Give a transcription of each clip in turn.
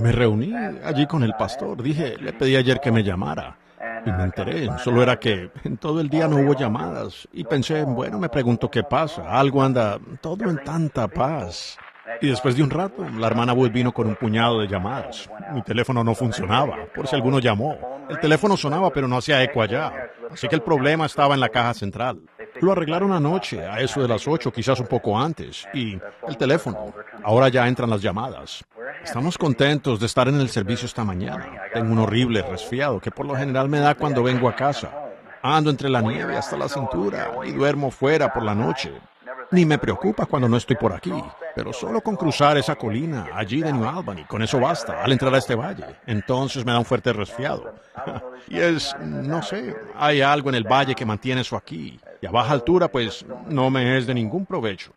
Me reuní allí con el pastor. Dije, le pedí ayer que me llamara. Y me enteré, solo era que en todo el día no hubo llamadas. Y pensé, bueno, me pregunto qué pasa. Algo anda todo en tanta paz. Y después de un rato, la hermana Wood vino con un puñado de llamadas. Mi teléfono no funcionaba, por si alguno llamó. El teléfono sonaba, pero no hacía eco allá. Así que el problema estaba en la caja central. Lo arreglaron anoche, a eso de las 8, quizás un poco antes. Y el teléfono. Ahora ya entran las llamadas. Estamos contentos de estar en el servicio esta mañana. Tengo un horrible resfriado que por lo general me da cuando vengo a casa. Ando entre la nieve hasta la cintura y duermo fuera por la noche. Ni me preocupa cuando no estoy por aquí, pero solo con cruzar esa colina allí de New Albany, con eso basta, al entrar a este valle. Entonces me da un fuerte resfriado. Y no sé, hay algo en el valle que mantiene eso aquí. Y a baja altura, pues, no me es de ningún provecho.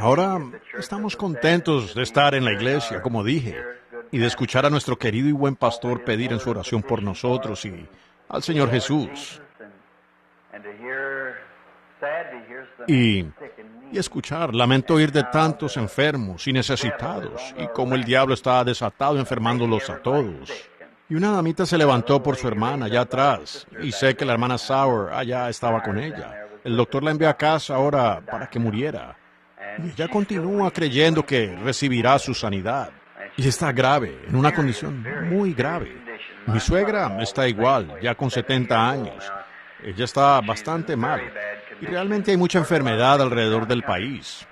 Ahora estamos contentos de estar en la iglesia, como dije, y de escuchar a nuestro querido y buen pastor pedir en su oración por nosotros y al Señor Jesús. Y escuchar, lamento oír de tantos enfermos y necesitados, y cómo el diablo está desatado enfermándolos a todos. Y una damita se levantó por su hermana allá atrás, y sé que la hermana Sauer allá estaba con ella. El doctor la envió a casa ahora para que muriera. Y ella continúa creyendo que recibirá su sanidad. Y está grave, en una condición muy grave. Mi suegra está igual, ya con 70 años. Ella está bastante mal. Y realmente hay mucha enfermedad alrededor del país.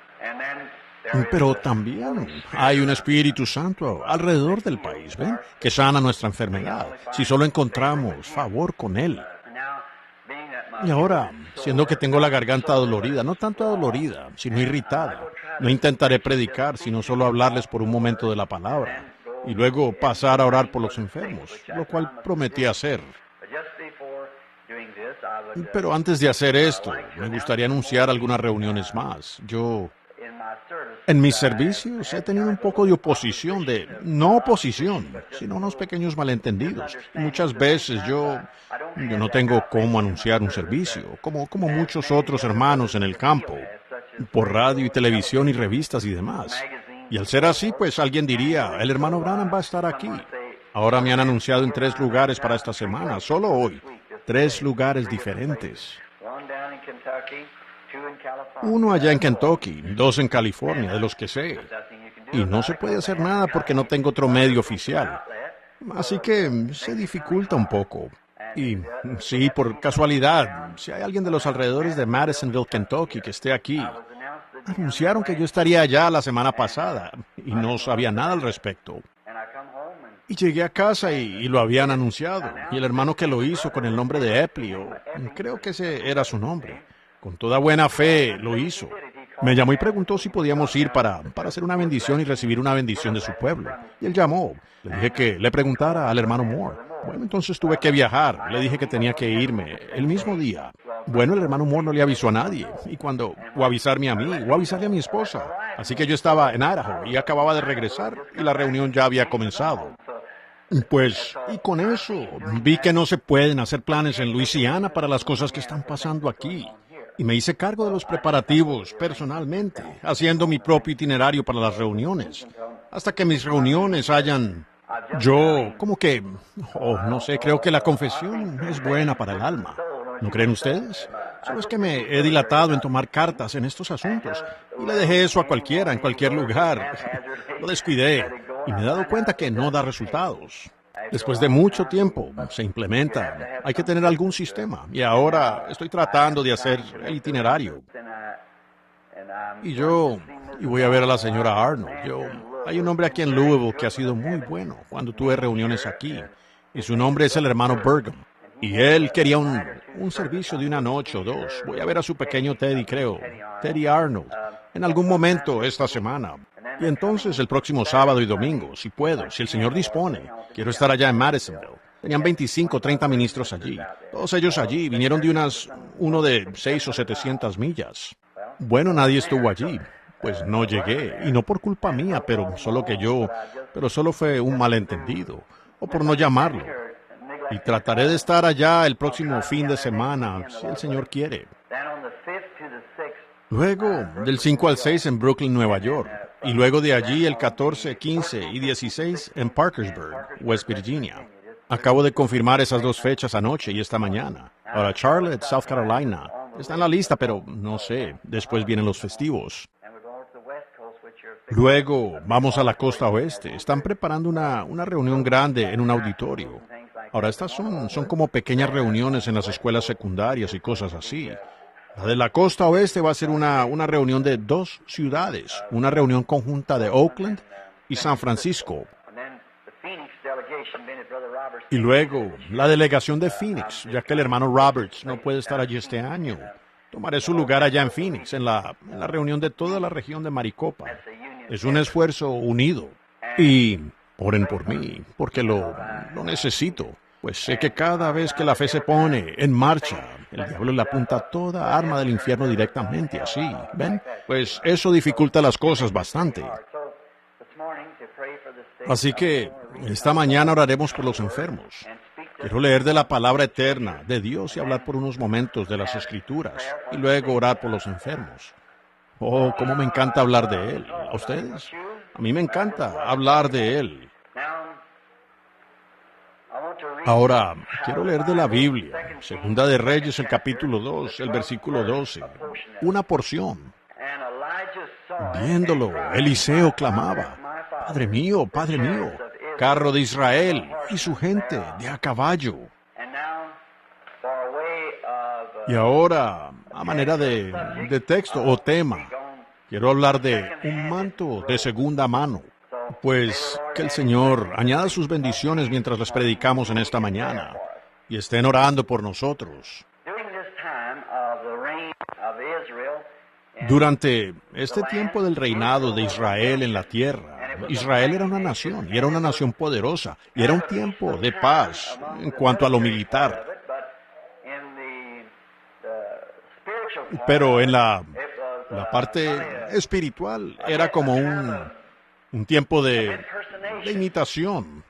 Pero también hay un Espíritu Santo alrededor del país, ¿ven? Que sana nuestra enfermedad, si solo encontramos favor con Él. Y ahora, siendo que tengo la garganta dolorida, no tanto dolorida, sino irritada, no intentaré predicar, sino solo hablarles por un momento de la palabra, y luego pasar a orar por los enfermos, lo cual prometí hacer. Pero antes de hacer esto, me gustaría anunciar algunas reuniones más. En mis servicios he tenido un poco de oposición, no oposición, sino unos pequeños malentendidos. Y muchas veces yo no tengo cómo anunciar un servicio, como muchos otros hermanos en el campo, por radio y televisión y revistas y demás. Y al ser así, pues alguien diría, el hermano Branham va a estar aquí. Ahora me han anunciado en 3 lugares para esta semana, solo hoy. 3 lugares diferentes. Uno allá en Kentucky, 2 en California, de los que sé. Y no se puede hacer nada porque no tengo otro medio oficial. Así que se dificulta un poco. Y sí, por casualidad, si hay alguien de los alrededores de Madisonville, Kentucky, que esté aquí. Anunciaron que yo estaría allá la semana pasada y no sabía nada al respecto. Y llegué a casa y lo habían anunciado. Y el hermano que lo hizo con el nombre de Epley, creo que ese era su nombre, con toda buena fe lo hizo. Me llamó y preguntó si podíamos ir para hacer una bendición y recibir una bendición de su pueblo. Y él llamó. Le dije que le preguntara al hermano Moore. Bueno, entonces tuve que viajar. Le dije que tenía que irme el mismo día. Bueno, el hermano Moore no le avisó a nadie. O avisarme a mí, o avisarle a mi esposa. Así que yo estaba en Idaho y acababa de regresar y la reunión ya había comenzado. Pues, y con eso, vi que no se pueden hacer planes en Luisiana para las cosas que están pasando aquí. Y me hice cargo de los preparativos personalmente, haciendo mi propio itinerario para las reuniones. Hasta que mis reuniones no sé, creo que la confesión es buena para el alma. ¿No creen ustedes? Solo es que me he dilatado en tomar cartas en estos asuntos y le dejé eso a cualquiera, en cualquier lugar. Lo descuidé y me he dado cuenta que no da resultados. Después de mucho tiempo se implementa. Hay que tener algún sistema y ahora estoy tratando de hacer el itinerario. Y voy a ver a la señora Arnold. Hay un hombre aquí en Louisville que ha sido muy bueno cuando tuve reuniones aquí y su nombre es el hermano Burgum. Y él quería un servicio de una noche o 2. Voy a ver a su pequeño Teddy, creo. Teddy Arnold. En algún momento esta semana. Y entonces el próximo sábado y domingo, si puedo, si el Señor dispone. Quiero estar allá en Madisonville. Tenían 25 o 30 ministros allí. Todos ellos allí vinieron de uno de 600 o 700 millas. Bueno, nadie estuvo allí. Pues no llegué. Y no por culpa mía, pero solo fue un malentendido. O por no llamarlo. Y trataré de estar allá el próximo fin de semana, si el Señor quiere. Luego, del 5 al 6 en Brooklyn, Nueva York. Y luego de allí el 14, 15 y 16 en Parkersburg, West Virginia. Acabo de confirmar esas dos fechas anoche y esta mañana. Ahora Charlotte, South Carolina. Está en la lista, pero no sé. Después vienen los festivos. Luego vamos a la costa oeste. Están preparando una reunión grande en un auditorio. Ahora, estas son como pequeñas reuniones en las escuelas secundarias y cosas así. La de la costa oeste va a ser una reunión de 2 ciudades. Una reunión conjunta de Oakland y San Francisco. Y luego, la delegación de Phoenix, ya que el hermano Roberts no puede estar allí este año. Tomaré su lugar allá en Phoenix, en la reunión de toda la región de Maricopa. Es un esfuerzo unido. Y oren por mí, porque lo necesito. Pues sé que cada vez que la fe se pone en marcha, el diablo le apunta toda arma del infierno directamente así. ¿Ven? Pues eso dificulta las cosas bastante. Así que esta mañana oraremos por los enfermos. Quiero leer de la palabra eterna de Dios y hablar por unos momentos de las Escrituras y luego orar por los enfermos. Oh, cómo me encanta hablar de Él. ¿A ustedes? A mí me encanta hablar de Él. Ahora, quiero leer de la Biblia, Segunda de Reyes, el capítulo 2, el versículo 12. Una porción. Viéndolo, Eliseo clamaba: Padre mío, carro de Israel y su gente de a caballo. Y ahora, a manera de texto o tema, quiero hablar de un manto de segunda mano. Pues que el Señor añada sus bendiciones mientras les predicamos en esta mañana y estén orando por nosotros. Durante este tiempo del reinado de Israel en la tierra, Israel era una nación, y era una nación poderosa, y era un tiempo de paz en cuanto a lo militar. Pero en la parte espiritual era como un tiempo de imitación.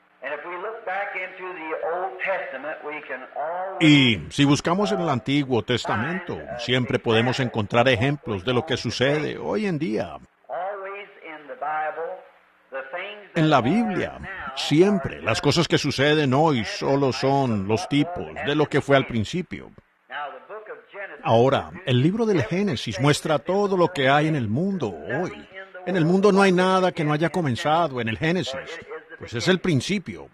Y si buscamos en el Antiguo Testamento, siempre podemos encontrar ejemplos de lo que sucede hoy en día. En la Biblia, siempre las cosas que suceden hoy solo son los tipos de lo que fue al principio. Ahora, el libro del Génesis muestra todo lo que hay en el mundo hoy. En el mundo no hay nada que no haya comenzado en el Génesis, pues es el principio.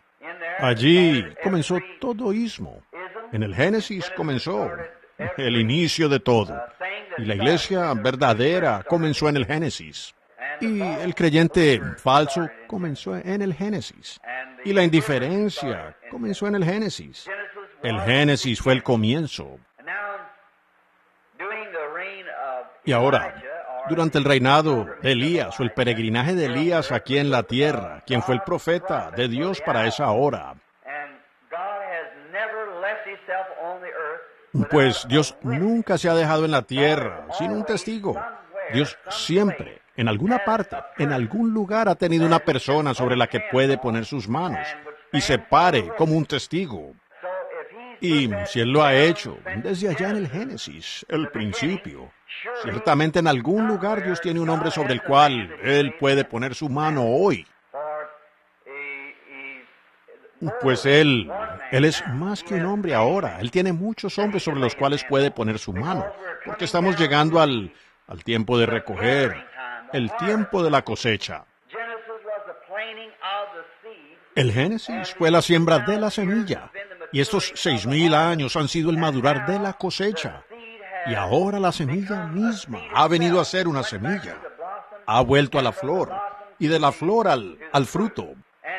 Allí comenzó todo ismo. En el Génesis comenzó el inicio de todo. Y la iglesia verdadera comenzó en el Génesis. Y el creyente falso comenzó en el Génesis. Y la indiferencia comenzó en el Génesis. El Génesis fue el comienzo. Y ahora, durante el reinado de Elías o el peregrinaje de Elías aquí en la tierra, quien fue el profeta de Dios para esa hora, pues Dios nunca se ha dejado en la tierra sin un testigo. Dios siempre, en alguna parte, en algún lugar, ha tenido una persona sobre la que puede poner sus manos y se pare como un testigo. Y si Él lo ha hecho desde allá en el Génesis, el principio, ciertamente en algún lugar Dios tiene un hombre sobre el cual Él puede poner su mano hoy. Pues Él es más que un hombre ahora. Él tiene muchos hombres sobre los cuales puede poner su mano. Porque estamos llegando al tiempo de recoger, el tiempo de la cosecha. El Génesis fue la siembra de la semilla. Y estos 6,000 años han sido el madurar de la cosecha. Y ahora la semilla misma ha venido a ser una semilla. Ha vuelto a la flor. Y de la flor al fruto.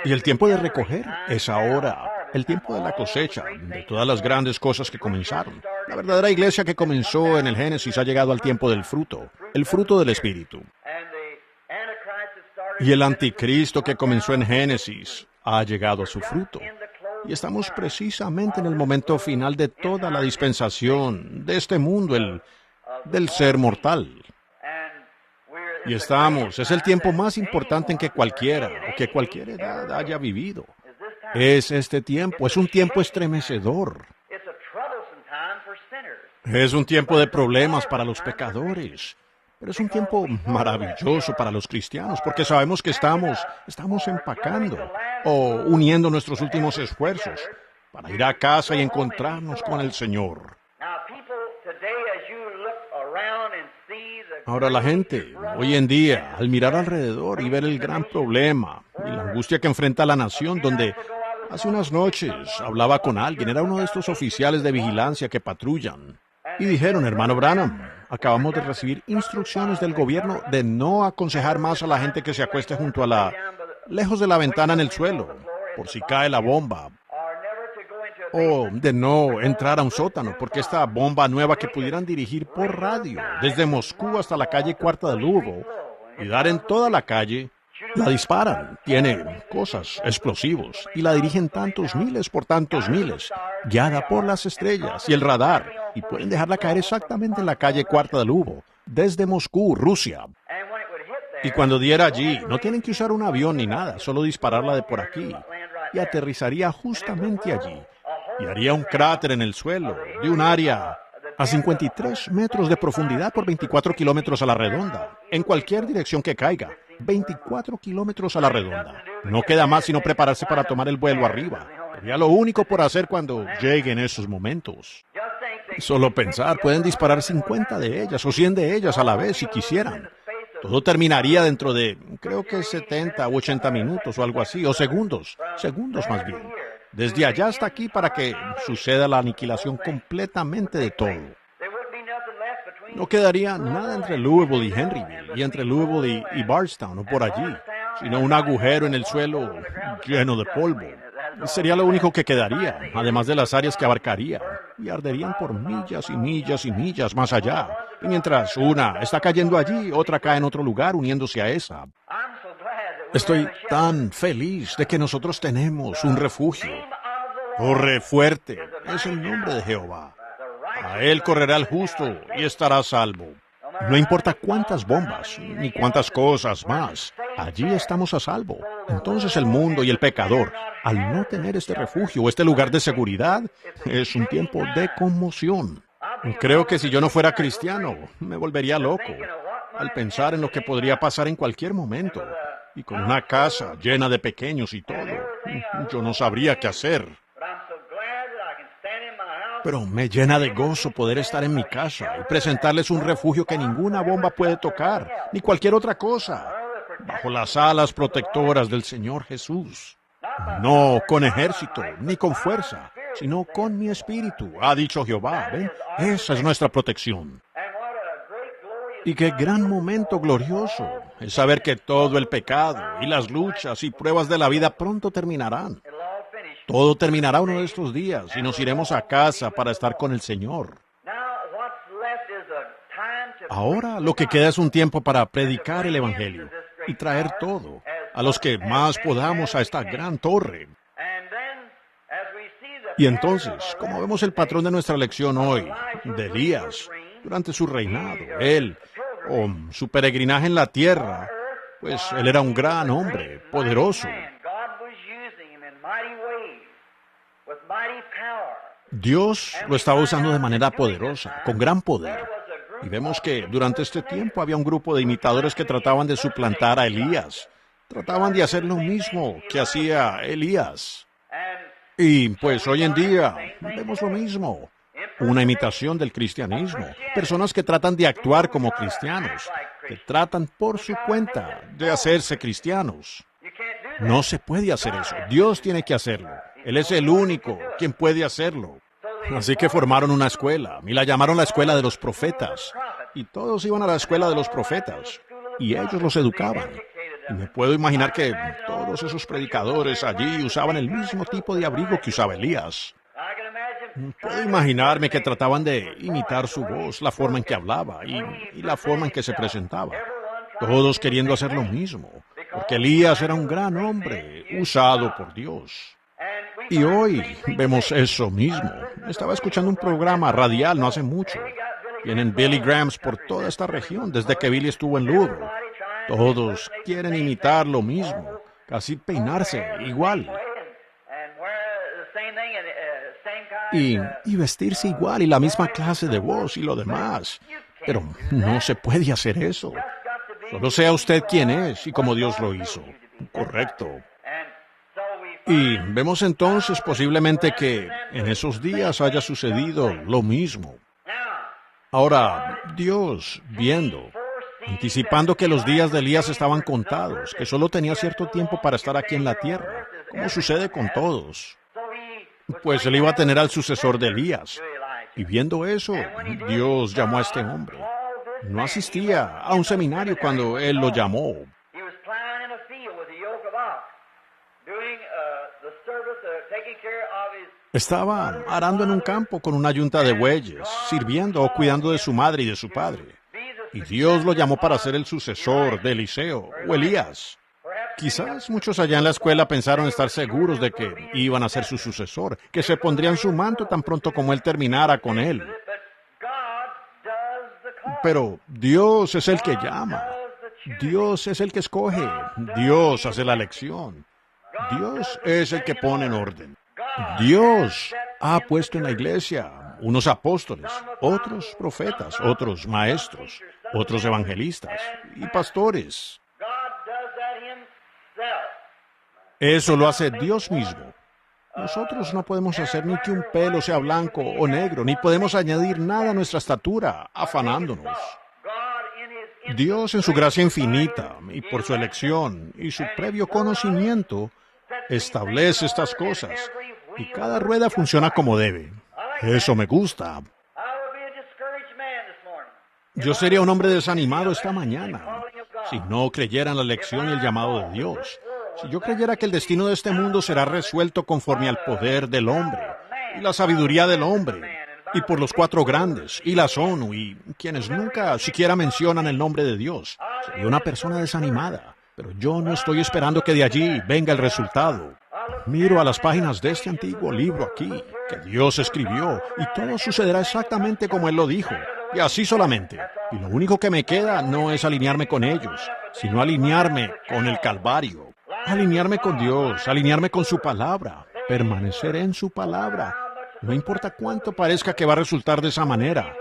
Y el tiempo de recoger es ahora, el tiempo de la cosecha, de todas las grandes cosas que comenzaron. La verdadera iglesia que comenzó en el Génesis ha llegado al tiempo del fruto, el fruto del Espíritu. Y el anticristo que comenzó en Génesis ha llegado a su fruto. Y estamos precisamente en el momento final de toda la dispensación de este mundo, del ser mortal. Y es el tiempo más importante en que cualquiera edad haya vivido. Es este tiempo, es un tiempo estremecedor. Es un tiempo de problemas para los pecadores. Pero es un tiempo maravilloso para los cristianos porque sabemos que estamos empacando o uniendo nuestros últimos esfuerzos para ir a casa y encontrarnos con el Señor. Ahora la gente, hoy en día, al mirar alrededor y ver el gran problema y la angustia que enfrenta la nación, donde hace unas noches hablaba con alguien, era uno de estos oficiales de vigilancia que patrullan, y dijeron, hermano Branham, acabamos de recibir instrucciones del gobierno de no aconsejar más a la gente que se acueste lejos de la ventana en el suelo, por si cae la bomba, o de no entrar a un sótano, porque esta bomba nueva que pudieran dirigir por radio desde Moscú hasta la calle Cuarta de Louisville y dar en toda la calle, la disparan, tiene cosas, explosivos, y la dirigen tantos miles por tantos miles, guiada por las estrellas y el radar, y pueden dejarla caer exactamente en la calle Cuarta de Louisville, desde Moscú, Rusia. Y cuando diera allí, no tienen que usar un avión ni nada, solo dispararla de por aquí, y aterrizaría justamente allí, y haría un cráter en el suelo de un área a 53 metros de profundidad por 24 kilómetros a la redonda, en cualquier dirección que caiga, 24 kilómetros a la redonda. No queda más sino prepararse para tomar el vuelo arriba. Sería lo único por hacer cuando lleguen esos momentos. Solo pensar, pueden disparar 50 de ellas o 100 de ellas a la vez si quisieran. Todo terminaría dentro de, creo que 70 u 80 minutos o algo así, o segundos más bien. Desde allá hasta aquí para que suceda la aniquilación completamente de todo. No quedaría nada entre Louisville y Henryville, y entre Louisville y Bardstown o por allí, sino un agujero en el suelo lleno de polvo. Sería lo único que quedaría, además de las áreas que abarcaría, y arderían por millas y millas y millas más allá. Y mientras una está cayendo allí, otra cae en otro lugar uniéndose a esa. Estoy tan feliz de que nosotros tenemos un refugio. Corre fuerte, es el nombre de Jehová. A él correrá el justo y estará salvo. No importa cuántas bombas, ni cuántas cosas más, allí estamos a salvo. Entonces el mundo y el pecador, al no tener este refugio, este lugar de seguridad, es un tiempo de conmoción. Creo que si yo no fuera cristiano, me volvería loco al pensar en lo que podría pasar en cualquier momento. Y con una casa llena de pequeños y todo, yo no sabría qué hacer. Pero me llena de gozo poder estar en mi casa y presentarles un refugio que ninguna bomba puede tocar, ni cualquier otra cosa, bajo las alas protectoras del Señor Jesús. No con ejército, ni con fuerza, sino con mi espíritu, ha dicho Jehová. ¿Ven? Esa es nuestra protección. Y qué gran momento glorioso es saber que todo el pecado y las luchas y pruebas de la vida pronto terminarán. Todo terminará uno de estos días y nos iremos a casa para estar con el Señor. Ahora lo que queda es un tiempo para predicar el Evangelio y traer todo a los que más podamos a esta gran torre. Y entonces, como vemos el patrón de nuestra lección hoy, de Elías, durante su reinado, su peregrinaje en la tierra, pues él era un gran hombre, poderoso. Dios lo estaba usando de manera poderosa, con gran poder. Y vemos que durante este tiempo había un grupo de imitadores que trataban de suplantar a Elías. Trataban de hacer lo mismo que hacía Elías. Y pues hoy en día vemos lo mismo. Una imitación del cristianismo. Personas que tratan de actuar como cristianos, que tratan por su cuenta de hacerse cristianos. No se puede hacer eso. Dios tiene que hacerlo. Él es el único quien puede hacerlo. Así que formaron una escuela y la llamaron la escuela de los profetas. Y todos iban a la escuela de los profetas y ellos los educaban. Y me puedo imaginar que todos esos predicadores allí usaban el mismo tipo de abrigo que usaba Elías. Puedo imaginarme que trataban de imitar su voz, la forma en que hablaba y la forma en que se presentaba. Todos queriendo hacer lo mismo, porque Elías era un gran hombre, usado por Dios. Y hoy vemos eso mismo. Estaba escuchando un programa radial no hace mucho. Vienen Billy Grahams por toda esta región, desde que Billy estuvo en Louisville. Todos quieren imitar lo mismo, casi peinarse igual. Y vestirse igual y la misma clase de voz y lo demás. Pero no se puede hacer eso. Solo sea usted quien es y como Dios lo hizo. Correcto. Y vemos entonces posiblemente que en esos días haya sucedido lo mismo. Ahora, Dios, viendo, anticipando que los días de Elías estaban contados, que solo tenía cierto tiempo para estar aquí en la tierra, como sucede con todos, pues él iba a tener al sucesor de Elías. Y viendo eso, Dios llamó a este hombre. No asistía a un seminario cuando él lo llamó. Estaba arando en un campo con una yunta de bueyes, sirviendo o cuidando de su madre y de su padre. Y Dios lo llamó para ser el sucesor de Eliseo o Elías. Quizás muchos allá en la escuela pensaron estar seguros de que iban a ser su sucesor, que se pondrían su manto tan pronto como él terminara con él. Pero Dios es el que llama. Dios es el que escoge. Dios hace la elección. Dios es el que pone en orden. Dios ha puesto en la iglesia unos apóstoles, otros profetas, otros maestros, otros evangelistas y pastores. Eso lo hace Dios mismo. Nosotros no podemos hacer ni que un pelo sea blanco o negro, ni podemos añadir nada a nuestra estatura, afanándonos. Dios en su gracia infinita, y por su elección y su previo conocimiento, establece estas cosas, y cada rueda funciona como debe. Eso me gusta. Yo sería un hombre desanimado esta mañana, si no creyera en la elección y el llamado de Dios. Si yo creyera que el destino de este mundo será resuelto conforme al poder del hombre, y la sabiduría del hombre, y por los cuatro grandes, y la ONU, y quienes nunca siquiera mencionan el nombre de Dios, sería una persona desanimada. Pero yo no estoy esperando que de allí venga el resultado. Miro a las páginas de este antiguo libro aquí, que Dios escribió, y todo sucederá exactamente como Él lo dijo, y así solamente. Y lo único que me queda no es alinearme con ellos, sino alinearme con el Calvario. Alinearme con Dios, alinearme con su palabra, permanecer en su palabra. No importa cuánto parezca que va a resultar de esa manera,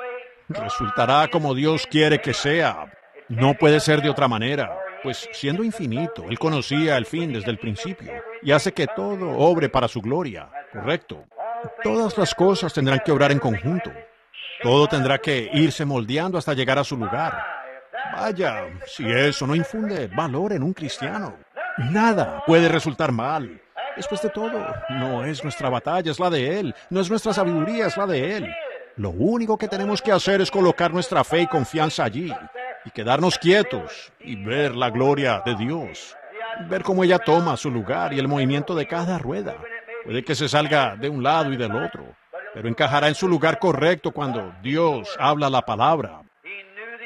resultará como Dios quiere que sea. No puede ser de otra manera, pues siendo infinito, Él conocía el fin desde el principio y hace que todo obre para su gloria, ¿correcto? Todas las cosas tendrán que obrar en conjunto. Todo tendrá que irse moldeando hasta llegar a su lugar. Vaya, si eso no infunde valor en un cristiano. Nada puede resultar mal. Después de todo, no es nuestra batalla, es la de Él. No es nuestra sabiduría, es la de Él. Lo único que tenemos que hacer es colocar nuestra fe y confianza allí y quedarnos quietos y ver la gloria de Dios. Ver cómo ella toma su lugar y el movimiento de cada rueda. Puede que se salga de un lado y del otro, pero encajará en su lugar correcto cuando Dios habla la palabra.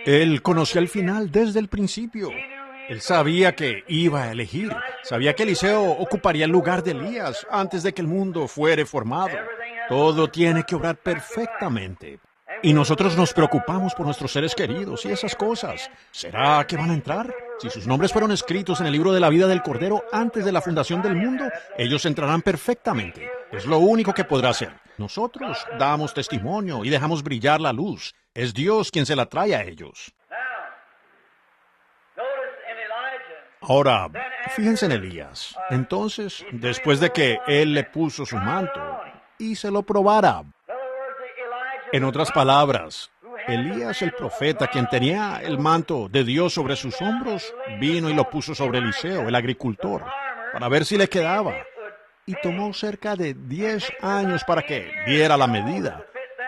Él conocía el final desde el principio. Él sabía que iba a elegir. Sabía que Eliseo ocuparía el lugar de Elías antes de que el mundo fuera formado. Todo tiene que obrar perfectamente. Y nosotros nos preocupamos por nuestros seres queridos y esas cosas. ¿Será que van a entrar? Si sus nombres fueron escritos en el libro de la vida del Cordero antes de la fundación del mundo, ellos entrarán perfectamente. Es lo único que podrá hacer. Nosotros damos testimonio y dejamos brillar la luz. Es Dios quien se la trae a ellos. Ahora, fíjense en Elías. Entonces, después de que él le puso su manto y se lo probara. En otras palabras, Elías el profeta, quien tenía el manto de Dios sobre sus hombros, vino y lo puso sobre Eliseo, el agricultor, para ver si le quedaba. Y tomó cerca de 10 años para que diera la medida,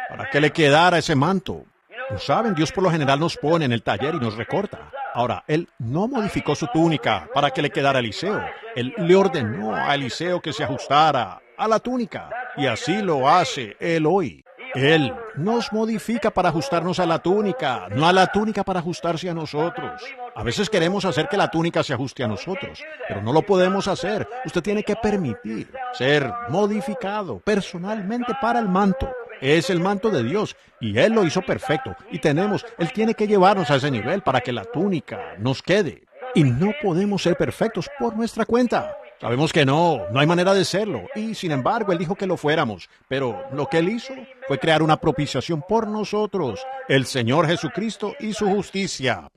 para que le quedara ese manto. ¿No saben? Dios por lo general nos pone en el taller y nos recorta. Ahora, Él no modificó su túnica para que le quedara a Eliseo. Él le ordenó a Eliseo que se ajustara a la túnica, y así lo hace Él hoy. Él nos modifica para ajustarnos a la túnica, no a la túnica para ajustarse a nosotros. A veces queremos hacer que la túnica se ajuste a nosotros, pero no lo podemos hacer. Usted tiene que permitir ser modificado personalmente para el manto. Es el manto de Dios, y Él lo hizo perfecto. Y Él tiene que llevarnos a ese nivel para que la túnica nos quede. Y no podemos ser perfectos por nuestra cuenta. Sabemos que no hay manera de serlo. Y sin embargo, Él dijo que lo fuéramos. Pero lo que Él hizo fue crear una propiciación por nosotros, el Señor Jesucristo y su justicia.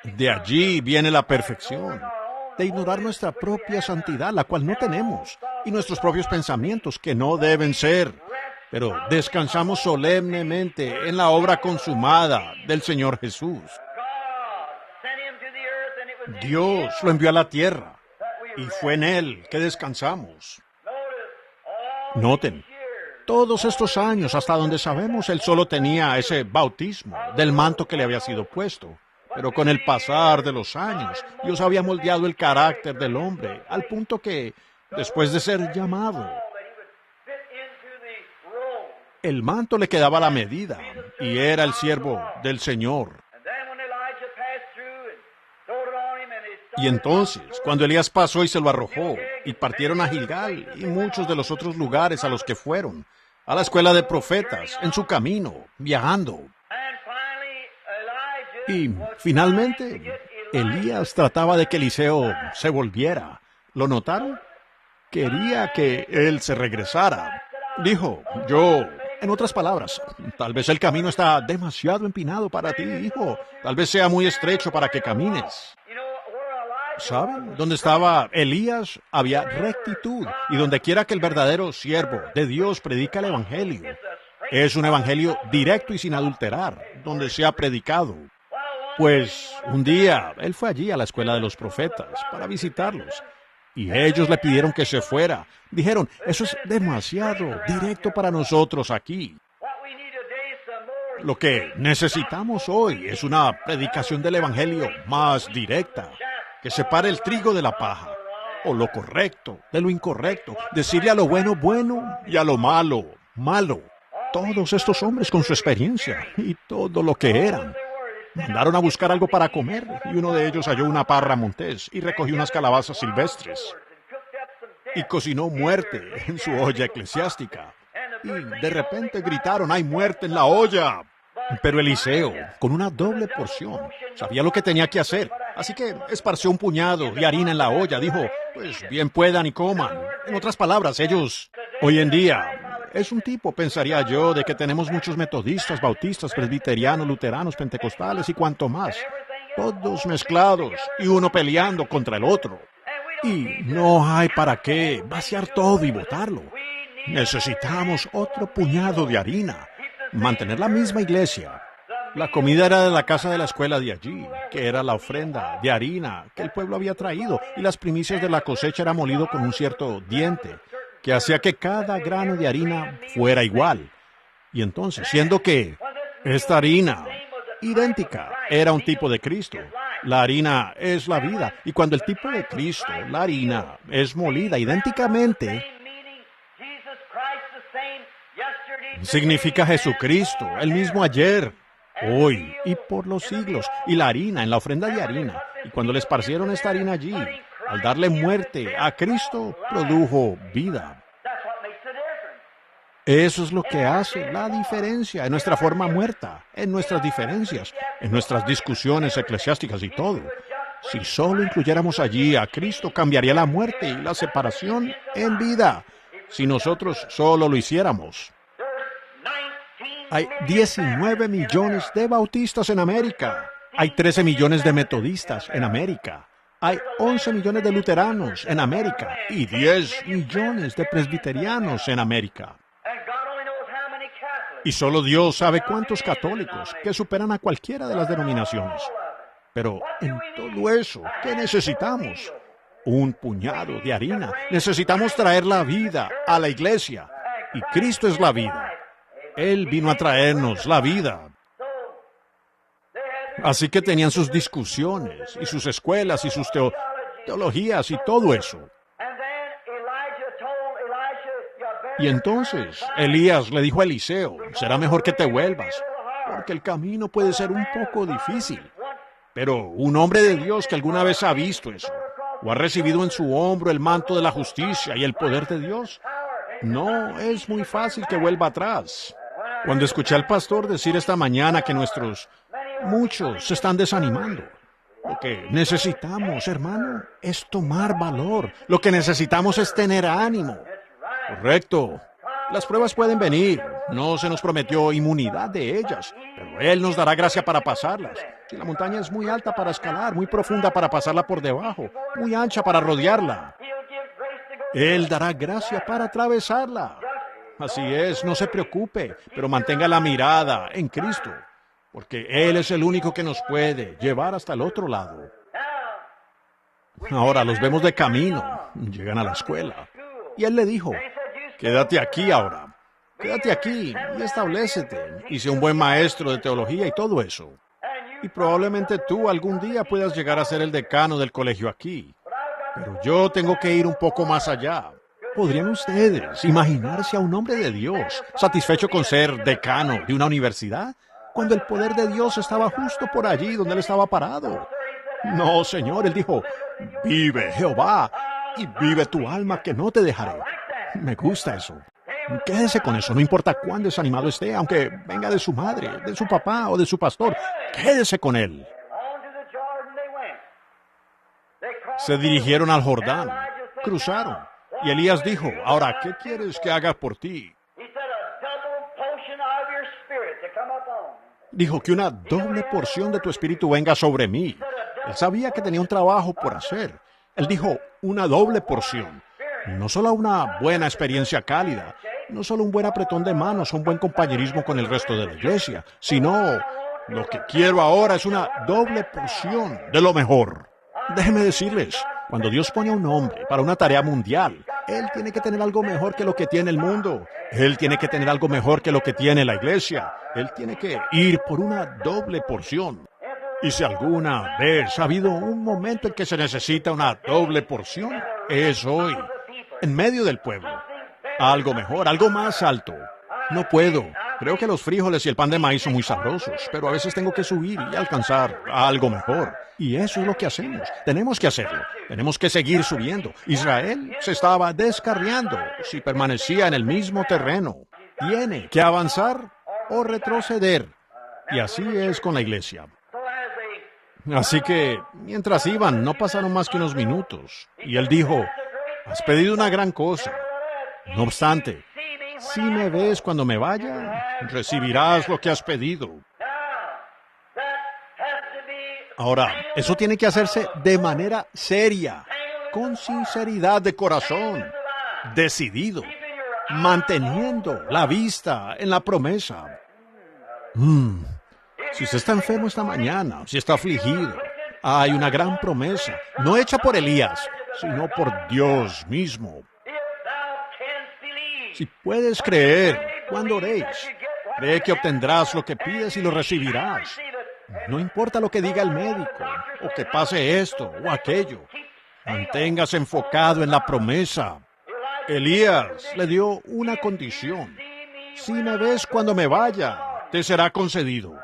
De allí viene la perfección, de ignorar nuestra propia santidad, la cual no tenemos, y nuestros propios pensamientos, que no deben ser. Pero descansamos solemnemente en la obra consumada del Señor Jesús. Dios lo envió a la tierra, y fue en Él que descansamos. Noten, todos estos años, hasta donde sabemos, Él solo tenía ese bautismo del manto que le había sido puesto. Pero con el pasar de los años, Dios había moldeado el carácter del hombre, al punto que, después de ser llamado, el manto le quedaba a la medida, y era el siervo del Señor. Y entonces, cuando Elías pasó y se lo arrojó, y partieron a Gilgal y muchos de los otros lugares a los que fueron, a la escuela de profetas, en su camino, viajando. Y finalmente, Elías trataba de que Eliseo se volviera. ¿Lo notaron? Quería que él se regresara. Dijo, en otras palabras, tal vez el camino está demasiado empinado para ti, hijo. Tal vez sea muy estrecho para que camines. ¿Saben? Donde estaba Elías había rectitud, y donde quiera que el verdadero siervo de Dios predica el evangelio, es un evangelio directo y sin adulterar, donde sea predicado. Pues un día él fue allí a la escuela de los profetas para visitarlos, y ellos le pidieron que se fuera. Dijeron, eso es demasiado directo para nosotros aquí. Lo que necesitamos hoy es una predicación del evangelio más directa, que separe el trigo de la paja, o lo correcto de lo incorrecto, decirle a lo bueno, bueno, y a lo malo, malo. Todos estos hombres con su experiencia y todo lo que eran, mandaron a buscar algo para comer, y uno de ellos halló una parra montés y recogió unas calabazas silvestres y cocinó muerte en su olla eclesiástica. Y de repente gritaron, ¡hay muerte en la olla! Pero Eliseo, con una doble porción, sabía lo que tenía que hacer, así que esparció un puñado de harina en la olla. Dijo, pues bien puedan y coman. En otras palabras, ellos, hoy en día, es un tipo, pensaría yo, de que tenemos muchos metodistas, bautistas, presbiterianos, luteranos, pentecostales y cuanto más, todos mezclados y uno peleando contra el otro. Y no hay para qué vaciar todo y botarlo. Necesitamos otro puñado de harina. Mantener la misma iglesia. La comida era de la casa de la escuela de allí, que era la ofrenda de harina que el pueblo había traído, y las primicias de la cosecha era molido con un cierto diente, que hacía que cada grano de harina fuera igual. Y entonces, siendo que esta harina idéntica era un tipo de Cristo, la harina es la vida, y cuando el tipo de Cristo, la harina, es molida idénticamente, significa Jesucristo, el mismo ayer, hoy y por los siglos, y la harina en la ofrenda de harina. Y cuando le esparcieron esta harina allí, al darle muerte a Cristo, produjo vida. Eso es lo que hace la diferencia en nuestra forma muerta, en nuestras diferencias, en nuestras discusiones eclesiásticas y todo. Si solo incluyéramos allí a Cristo, cambiaría la muerte y la separación en vida, si nosotros solo lo hiciéramos. Hay 19 millones de bautistas en América. Hay 13 millones de metodistas en América. Hay 11 millones de luteranos en América y 10 millones de presbiterianos en América. Y solo Dios sabe cuántos católicos que superan a cualquiera de las denominaciones. Pero en todo eso, ¿qué necesitamos? Un puñado de harina. Necesitamos traer la vida a la iglesia. Y Cristo es la vida. Él vino a traernos la vida. Así que tenían sus discusiones y sus escuelas y sus teologías y todo eso. Y entonces Elías le dijo a Eliseo, será mejor que te vuelvas, porque el camino puede ser un poco difícil. Pero un hombre de Dios que alguna vez ha visto eso, o ha recibido en su hombro el manto de la justicia y el poder de Dios, no es muy fácil que vuelva atrás. Cuando escuché al pastor decir esta mañana que muchos se están desanimando, Lo que necesitamos, hermano, es tomar valor. Lo que necesitamos es tener ánimo. Correcto. Las pruebas pueden venir. No se nos prometió inmunidad de ellas, pero Él nos dará gracia para pasarlas. Si la montaña es muy alta para escalar, muy profunda para pasarla por debajo, muy ancha para rodearla, Él dará gracia para atravesarla. Así es, no se preocupe, pero mantenga la mirada en Cristo, porque Él es el único que nos puede llevar hasta el otro lado. Ahora los vemos de camino, llegan a la escuela, y Él le dijo, quédate aquí ahora, quédate aquí y establécete, y sé un buen maestro de teología y todo eso. Y probablemente tú algún día puedas llegar a ser el decano del colegio aquí, pero yo tengo que ir un poco más allá. ¿Podrían ustedes imaginarse a un hombre de Dios satisfecho con ser decano de una universidad, cuando el poder de Dios estaba justo por allí donde él estaba parado? No, Señor, él dijo, vive Jehová, y vive tu alma que no te dejaré. Me gusta eso. Quédese con eso, no importa cuán desanimado esté, aunque venga de su madre, de su papá o de su pastor, quédese con él. Se dirigieron al Jordán, cruzaron, y Elías dijo, ahora, ¿qué quieres que haga por ti? Dijo que una doble porción de tu espíritu venga sobre mí. Él sabía que tenía un trabajo por hacer. Él dijo, una doble porción. No solo una buena experiencia cálida, no solo un buen apretón de manos o un buen compañerismo con el resto de la iglesia, sino lo que quiero ahora es una doble porción de lo mejor. Déjenme decirles, cuando Dios pone a un hombre para una tarea mundial, Él tiene que tener algo mejor que lo que tiene el mundo. Él tiene que tener algo mejor que lo que tiene la iglesia. Él tiene que ir por una doble porción. Y si alguna vez ha habido un momento en que se necesita una doble porción, es hoy, en medio del pueblo. Algo mejor, algo más alto. No puedo. Creo que los frijoles y el pan de maíz son muy sabrosos, pero a veces tengo que subir y alcanzar algo mejor. Y eso es lo que hacemos. Tenemos que hacerlo. Tenemos que seguir subiendo. Israel se estaba descarriando si permanecía en el mismo terreno. Tiene que avanzar o retroceder. Y así es con la iglesia. Así que, mientras iban, no pasaron más que unos minutos. Y él dijo, has pedido una gran cosa. No obstante, si me ves cuando me vaya, recibirás lo que has pedido. Ahora, eso tiene que hacerse de manera seria, con sinceridad de corazón, decidido, manteniendo la vista en la promesa. Si usted está enfermo esta mañana, si está afligido, hay una gran promesa, no hecha por Elías, sino por Dios mismo. Si puedes creer cuando oréis, cree que obtendrás lo que pides y lo recibirás. No importa lo que diga el médico, o que pase esto o aquello. Manténgase enfocado en la promesa. Elías le dio una condición. Si me ves cuando me vaya, te será concedido.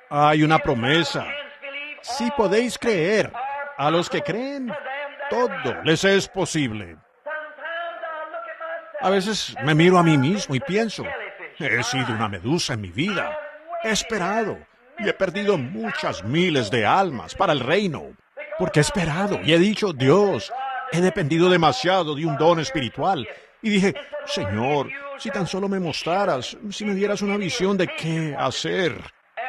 Hay una promesa. Si podéis creer, a los que creen, todo les es posible. A veces me miro a mí mismo y pienso, he sido una medusa en mi vida. He esperado y he perdido muchas miles de almas para el reino. Porque he esperado y he dicho, Dios, he dependido demasiado de un don espiritual. Y dije, Señor, si tan solo me mostraras, si me dieras una visión de qué hacer.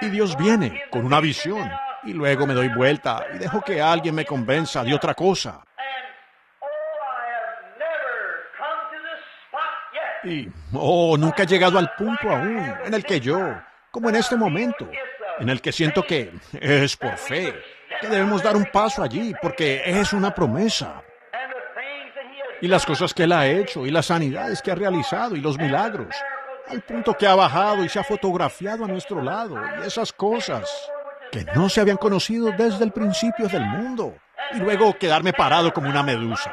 Y Dios viene con una visión y luego me doy vuelta y dejo que alguien me convenza de otra cosa. Y, nunca he llegado al punto aún en el que yo, como en este momento, en el que siento que es por fe, que debemos dar un paso allí porque es una promesa. Y las cosas que Él ha hecho y las sanidades que ha realizado y los milagros, al punto que ha bajado y se ha fotografiado a nuestro lado y esas cosas que no se habían conocido desde el principio del mundo y luego quedarme parado como una medusa.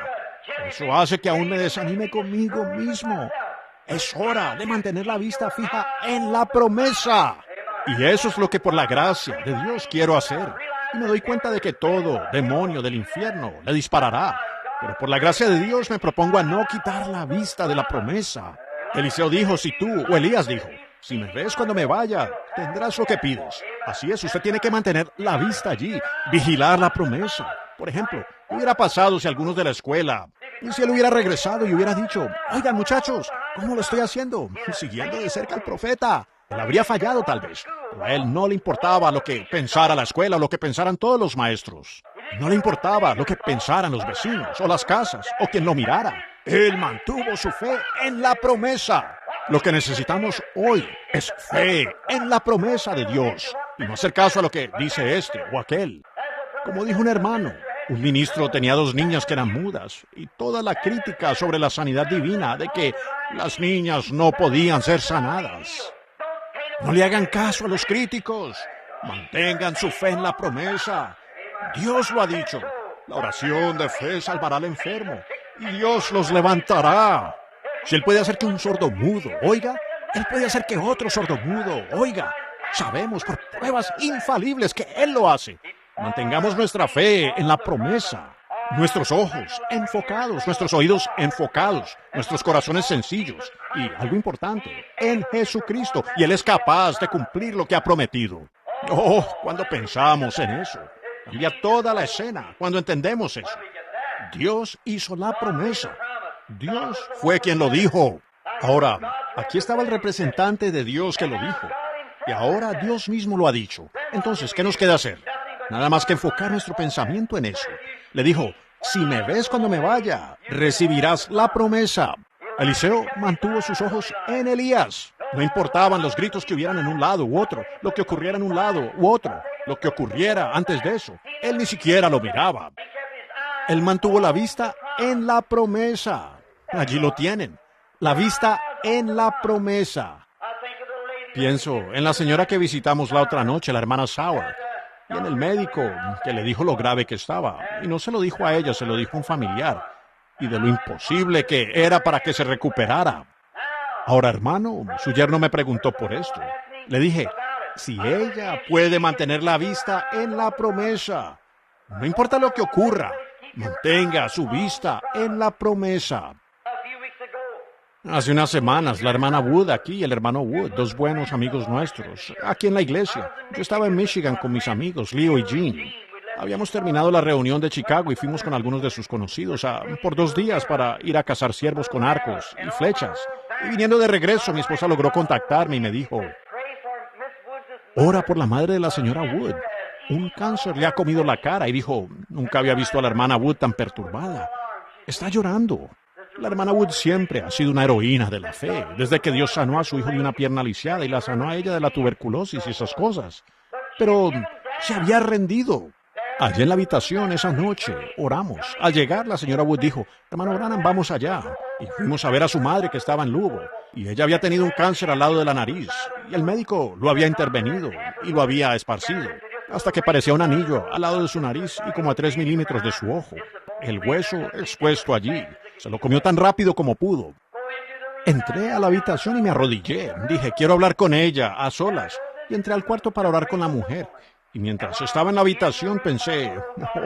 Eso hace que aún me desanime conmigo mismo. Es hora de mantener la vista fija en la promesa. Y eso es lo que por la gracia de Dios quiero hacer. Y me doy cuenta de que todo demonio del infierno le disparará. Pero por la gracia de Dios me propongo a no quitar la vista de la promesa. Eliseo dijo, si tú, o Elías dijo, si me ves cuando me vaya, tendrás lo que pides. Así es, usted tiene que mantener la vista allí, vigilar la promesa. Por ejemplo, ¿qué hubiera pasado si algunos de la escuela, y si él hubiera regresado y hubiera dicho, oigan muchachos, ¿cómo lo estoy haciendo? Siguiendo de cerca al profeta. Él habría fallado tal vez, pero a él no le importaba lo que pensara la escuela o lo que pensaran todos los maestros. No le importaba lo que pensaran los vecinos o las casas o quien lo mirara. Él mantuvo su fe en la promesa. Lo que necesitamos hoy es fe en la promesa de Dios y no hacer caso a lo que dice este o aquel. Como dijo un hermano, un ministro tenía 2 niñas que eran mudas y toda la crítica sobre la sanidad divina de que las niñas no podían ser sanadas. No le hagan caso a los críticos. Mantengan su fe en la promesa. Dios lo ha dicho. La oración de fe salvará al enfermo y Dios los levantará. Si Él puede hacer que un sordo mudo oiga, Él puede hacer que otro sordo mudo oiga. Sabemos por pruebas infalibles que Él lo hace. Mantengamos nuestra fe en la promesa. Nuestros ojos enfocados, nuestros oídos enfocados, nuestros corazones sencillos y, algo importante, en Jesucristo. Y Él es capaz de cumplir lo que ha prometido. Oh, cuando pensamos en eso, cambia toda la escena cuando entendemos eso. Dios hizo la promesa. Dios fue quien lo dijo. Ahora, aquí estaba el representante de Dios que lo dijo. Y ahora Dios mismo lo ha dicho. Entonces, ¿qué nos queda hacer? Nada más que enfocar nuestro pensamiento en eso. Le dijo, si me ves cuando me vaya, recibirás la promesa. Eliseo mantuvo sus ojos en Elías. No importaban los gritos que hubieran en un lado u otro, lo que ocurriera en un lado u otro, lo que ocurriera antes de eso. Él ni siquiera lo miraba. Él mantuvo la vista en la promesa. Allí lo tienen. La vista en la promesa. Pienso en la señora que visitamos la otra noche, la hermana Sauer. Y en el médico que le dijo lo grave que estaba. Y no se lo dijo a ella, se lo dijo a un familiar. Y de lo imposible que era para que se recuperara. Ahora, hermano, su yerno me preguntó por esto. Le dije, si ella puede mantener la vista en la promesa, no importa lo que ocurra, mantenga su vista en la promesa. Hace unas semanas, la hermana Wood aquí y el hermano Wood, 2 buenos amigos nuestros, aquí en la iglesia. Yo estaba en Michigan con mis amigos, Leo y Jean. Habíamos terminado la reunión de Chicago y fuimos con algunos de sus conocidos por 2 días para ir a cazar ciervos con arcos y flechas. Y viniendo de regreso, mi esposa logró contactarme y me dijo, ora por la madre de la señora Wood. Un cáncer le ha comido la cara. Y dijo, nunca había visto a la hermana Wood tan perturbada. Está llorando. La hermana Wood siempre ha sido una heroína de la fe, desde que Dios sanó a su hijo de una pierna lisiada y la sanó a ella de la tuberculosis y esas cosas. Pero se había rendido. Allí en la habitación esa noche oramos. Al llegar, la señora Wood dijo, hermano Branham, vamos allá. Y fuimos a ver a su madre que estaba en Lugo. Y ella había tenido un cáncer al lado de la nariz. Y el médico lo había intervenido y lo había esparcido, hasta que parecía un anillo al lado de su nariz y como a 3 milímetros de su ojo. El hueso expuesto allí. Se lo comió tan rápido como pudo. Entré a la habitación y me arrodillé. Dije, quiero hablar con ella, a solas. Y entré al cuarto para orar con la mujer. Y mientras estaba en la habitación pensé,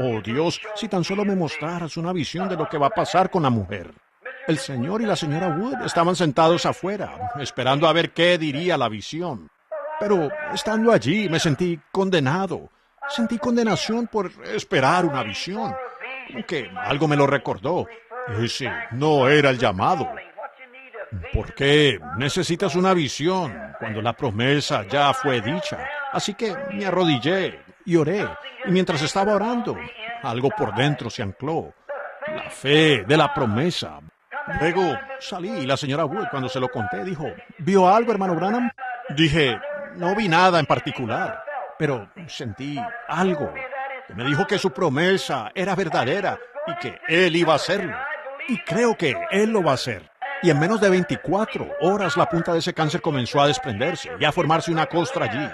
oh Dios, si tan solo me mostraras una visión de lo que va a pasar con la mujer. El señor y la señora Wood estaban sentados afuera, esperando a ver qué diría la visión. Pero estando allí me sentí condenado. Sentí condenación por esperar una visión. Como que algo me lo recordó. Ese no era el llamado. ¿Por qué necesitas una visión cuando la promesa ya fue dicha? Así que me arrodillé y oré. Y mientras estaba orando, algo por dentro se ancló. La fe de la promesa. Luego salí y la señora Wood, cuando se lo conté, dijo, ¿vio algo, hermano Branham? Dije, no vi nada en particular, pero sentí algo que me dijo que su promesa era verdadera y que él iba a hacerlo. Y creo que él lo va a hacer. Y en menos de 24 horas la punta de ese cáncer comenzó a desprenderse y a formarse una costra allí.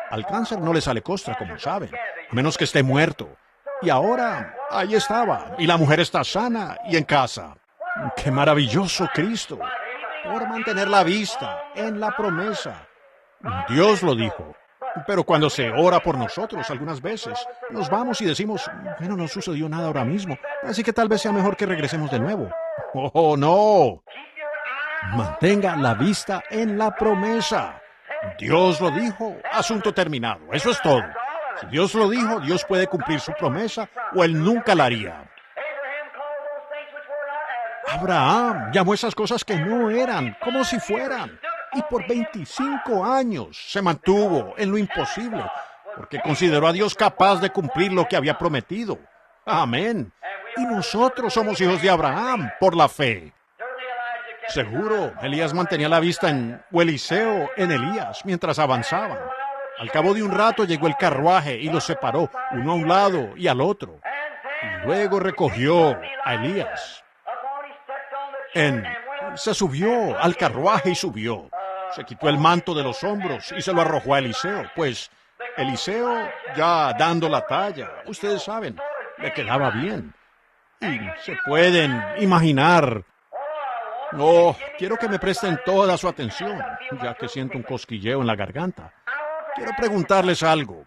Al cáncer no le sale costra, como saben, a menos que esté muerto. Y ahora, ahí estaba, y la mujer está sana y en casa. ¡Qué maravilloso Cristo! Por mantener la vista en la promesa. Dios lo dijo. Pero cuando se ora por nosotros, algunas veces, nos vamos y decimos, bueno, no sucedió nada ahora mismo, así que tal vez sea mejor que regresemos de nuevo. ¡Oh, no! Mantenga la vista en la promesa. Dios lo dijo, asunto terminado, eso es todo. Si Dios lo dijo, Dios puede cumplir su promesa o Él nunca la haría. Abraham llamó esas cosas que no eran, como si fueran. Y por 25 años se mantuvo en lo imposible, porque consideró a Dios capaz de cumplir lo que había prometido. Amén. Y nosotros somos hijos de Abraham por la fe. Seguro, Elías mantenía la vista o Eliseo en Elías mientras avanzaban. Al cabo de un rato llegó el carruaje y los separó, uno a un lado y al otro. Y luego recogió a Elías. Se subió al carruaje y subió. Se quitó el manto de los hombros y se lo arrojó a Eliseo, pues Eliseo, ya dando la talla, ustedes saben, le quedaba bien. Y se pueden imaginar. Oh, quiero que me presten toda su atención, ya que siento un cosquilleo en la garganta. Quiero preguntarles algo.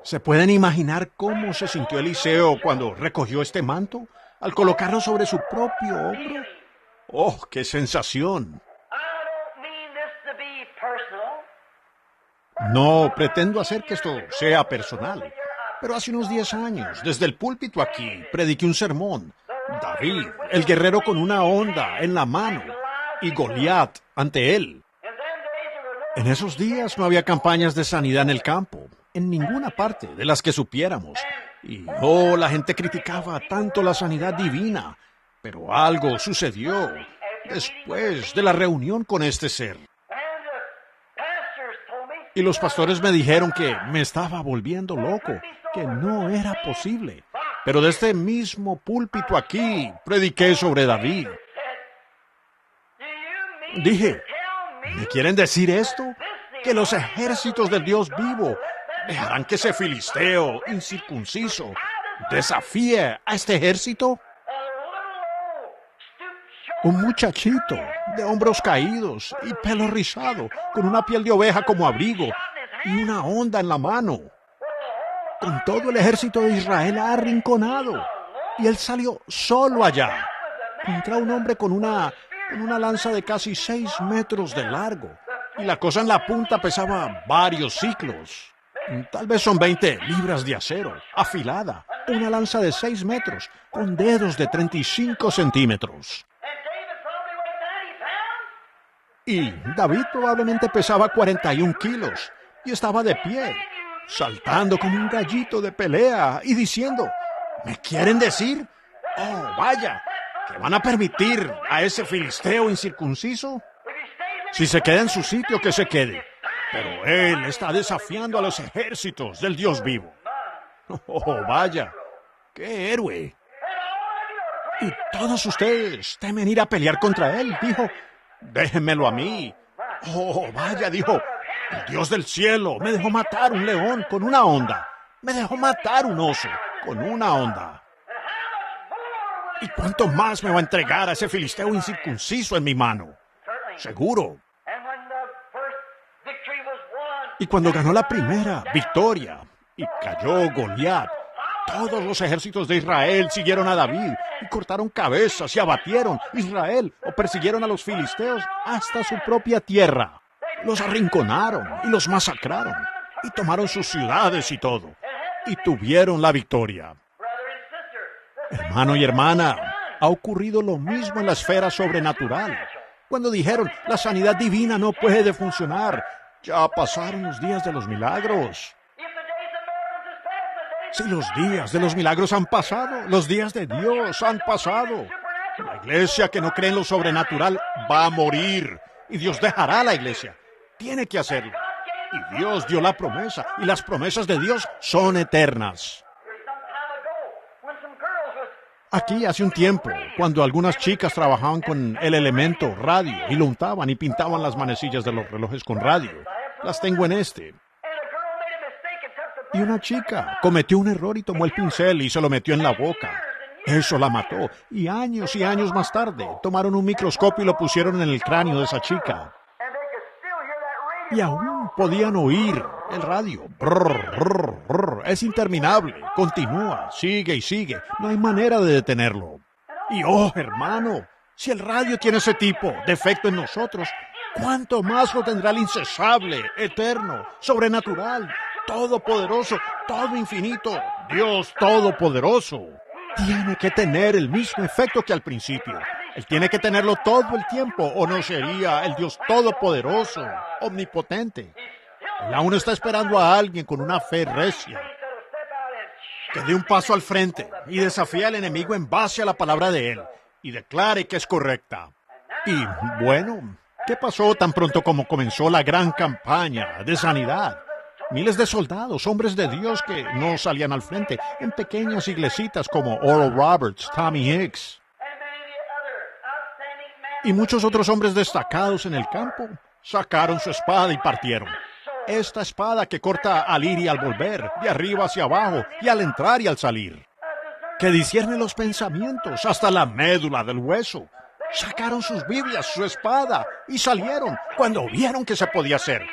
¿Se pueden imaginar cómo se sintió Eliseo cuando recogió este manto al colocarlo sobre su propio hombro? ¡Oh, qué sensación! No pretendo hacer que esto sea personal, pero hace unos 10 años, desde el púlpito aquí, prediqué un sermón. David, el guerrero con una honda en la mano, y Goliat ante él. En esos días no había campañas de sanidad en el campo, en ninguna parte de las que supiéramos. Y la gente criticaba tanto la sanidad divina, pero algo sucedió después de la reunión con este ser. Y los pastores me dijeron que me estaba volviendo loco, que no era posible. Pero de este mismo púlpito aquí prediqué sobre David. Dije, ¿me quieren decir esto? Que los ejércitos del Dios vivo dejarán que ese filisteo incircunciso desafíe a este ejército. Un muchachito de hombros caídos y pelo rizado, con una piel de oveja como abrigo y una honda en la mano, con todo el ejército de Israel arrinconado. Y él salió solo allá, contra un hombre con una lanza de casi 6 metros de largo. Y la cosa en la punta pesaba varios ciclos. Tal vez son 20 libras de acero, afilada. Una lanza de 6 metros, con dedos de 35 centímetros. Y David probablemente pesaba 41 kilos y estaba de pie, saltando como un gallito de pelea y diciendo, ¿me quieren decir? Oh, vaya, ¿que van a permitir a ese filisteo incircunciso? Si se queda en su sitio, que se quede. Pero él está desafiando a los ejércitos del Dios vivo. Oh, vaya, qué héroe. Y todos ustedes temen ir a pelear contra él, dijo. Déjenmelo a mí. Oh, vaya, dijo. El Dios del cielo me dejó matar un león con una honda. Me dejó matar un oso con una honda. ¿Y cuánto más me va a entregar a ese filisteo incircunciso en mi mano? Seguro. Y cuando ganó la primera victoria y cayó Goliat, todos los ejércitos de Israel siguieron a David y cortaron cabezas y abatieron Israel o persiguieron a los filisteos hasta su propia tierra. Los arrinconaron y los masacraron y tomaron sus ciudades y todo. Y tuvieron la victoria. Hermano y hermana, ha ocurrido lo mismo en la esfera sobrenatural. Cuando dijeron, la sanidad divina no puede funcionar, ya pasaron los días de los milagros. Si los días de los milagros han pasado, los días de Dios han pasado. La iglesia que no cree en lo sobrenatural va a morir. Y Dios dejará a la iglesia. Tiene que hacerlo. Y Dios dio la promesa. Y las promesas de Dios son eternas. Aquí hace un tiempo, cuando algunas chicas trabajaban con el elemento radio y lo untaban y pintaban las manecillas de los relojes con radio. Las tengo en este. Y una chica cometió un error y tomó el pincel y se lo metió en la boca. Eso la mató. Y años más tarde, tomaron un microscopio y lo pusieron en el cráneo de esa chica. Y aún podían oír el radio. Brr, brr, brr. Es interminable. Continúa. Sigue y sigue. No hay manera de detenerlo. Y oh, hermano, si el radio tiene ese tipo de efecto en nosotros, ¿cuánto más lo tendrá el incesable, eterno, sobrenatural, todopoderoso, todo infinito, Dios todopoderoso? Tiene que tener el mismo efecto que al principio. Él tiene que tenerlo todo el tiempo, o no sería el Dios todopoderoso, omnipotente. Él aún está esperando a alguien con una fe recia, que dé un paso al frente y desafíe al enemigo en base a la palabra de Él y declare que es correcta. Y bueno, ¿qué pasó tan pronto como comenzó la gran campaña de sanidad? Miles de soldados, hombres de Dios que no salían al frente, en pequeñas iglesitas como Oral Roberts, Tommy Hicks, y muchos otros hombres destacados en el campo, sacaron su espada y partieron. Esta espada que corta al ir y al volver, de arriba hacia abajo, y al entrar y al salir, que discierne los pensamientos hasta la médula del hueso. Sacaron sus Biblias, su espada, y salieron cuando vieron que se podía hacer.